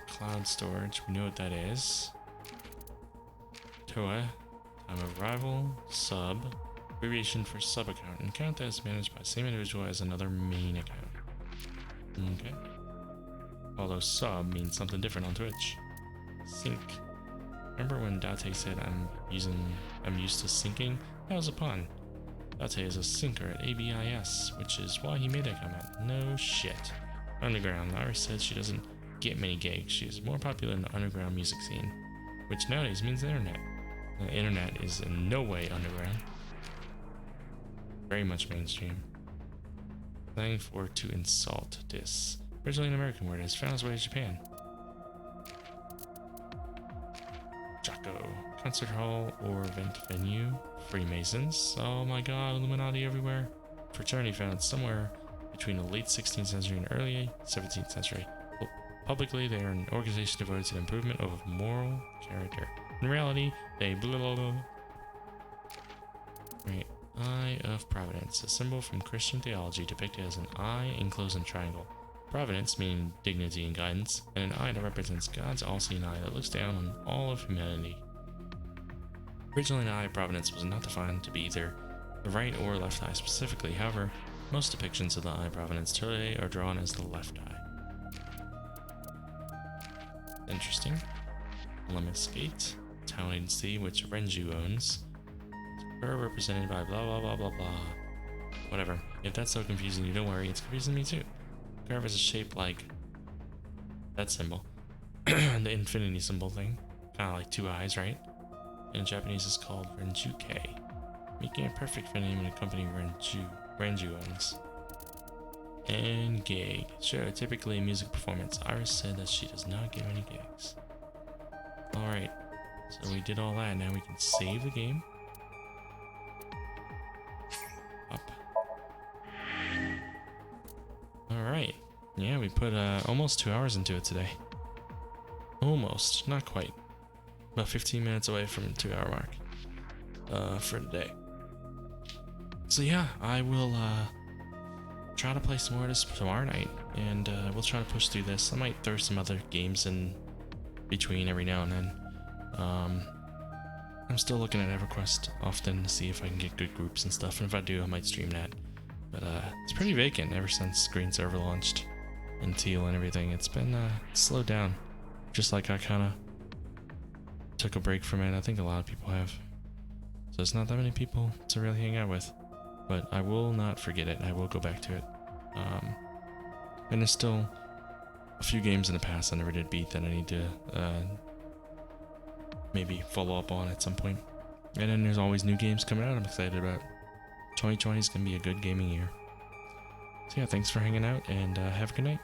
Cloud storage, we know what that is. Toa. Time of arrival, sub, abbreviation for sub account, an account that is managed by the same individual as another main account. Okay. Although sub means something different on Twitch. Sync. Remember when Date said I'm used to syncing? That was a pun. Date is a sinker at ABIS, which is why he made that comment. No shit. Underground. Iris said she doesn't get many gigs. She's more popular in the underground music scene, which nowadays means the internet. The internet is in no way underground. Very much mainstream. Slang for to insult this. Originally an American word, has found its way to Japan. Jocko. Concert hall or event venue. Freemasons. Oh my god, Illuminati everywhere. Fraternity founded somewhere between the late 16th century and early 17th century. Publicly, they are an organization devoted to the improvement of moral character. In reality, they blah blah blah. Right. Eye of Providence, a symbol from Christian theology depicted as an eye enclosed in a triangle. Providence meaning dignity and guidance, and an eye that represents God's all-seeing eye that looks down on all of humanity. Originally, an eye of Providence was not defined to be either the right or left eye specifically. However, most depictions of the eye of Providence today are drawn as the left eye. Interesting. Lemons Gate, town agency which Renju owns. Are represented by blah blah blah blah blah. Whatever. If that's so confusing you, don't worry, it's confusing me too. Curve is shaped like that symbol. The infinity symbol thing. Kinda like two eyes, right? In Japanese it's called Renjuke, making a perfect for name in a company Renju owns. And gig. Sure, typically a music performance. Iris said that she does not get any gigs. Alright, so we did all that. Now we can save the game. Up. Alright. Yeah, we put almost 2 hours into it today. Almost. Not quite. About 15 minutes away from the 2 hour mark. For today. So yeah, I will try to play some more of this tomorrow night. And we'll try to push through this. I might throw some other games in between every now and then. I'm still looking at EverQuest often to see if I can get good groups and stuff, and if I do, I might stream that. But it's pretty vacant ever since Green Server launched and Teal and everything. It's been slowed down, just like I kind of took a break from it. I think a lot of people have, so it's not that many people to really hang out with. But I will not forget it. I will go back to it. And there's still a few games in the past I never did beat that I need to maybe follow up on at some point. And then there's always new games coming out I'm excited about. 2020 is going to be a good gaming year. So yeah, thanks for hanging out, and have a good night.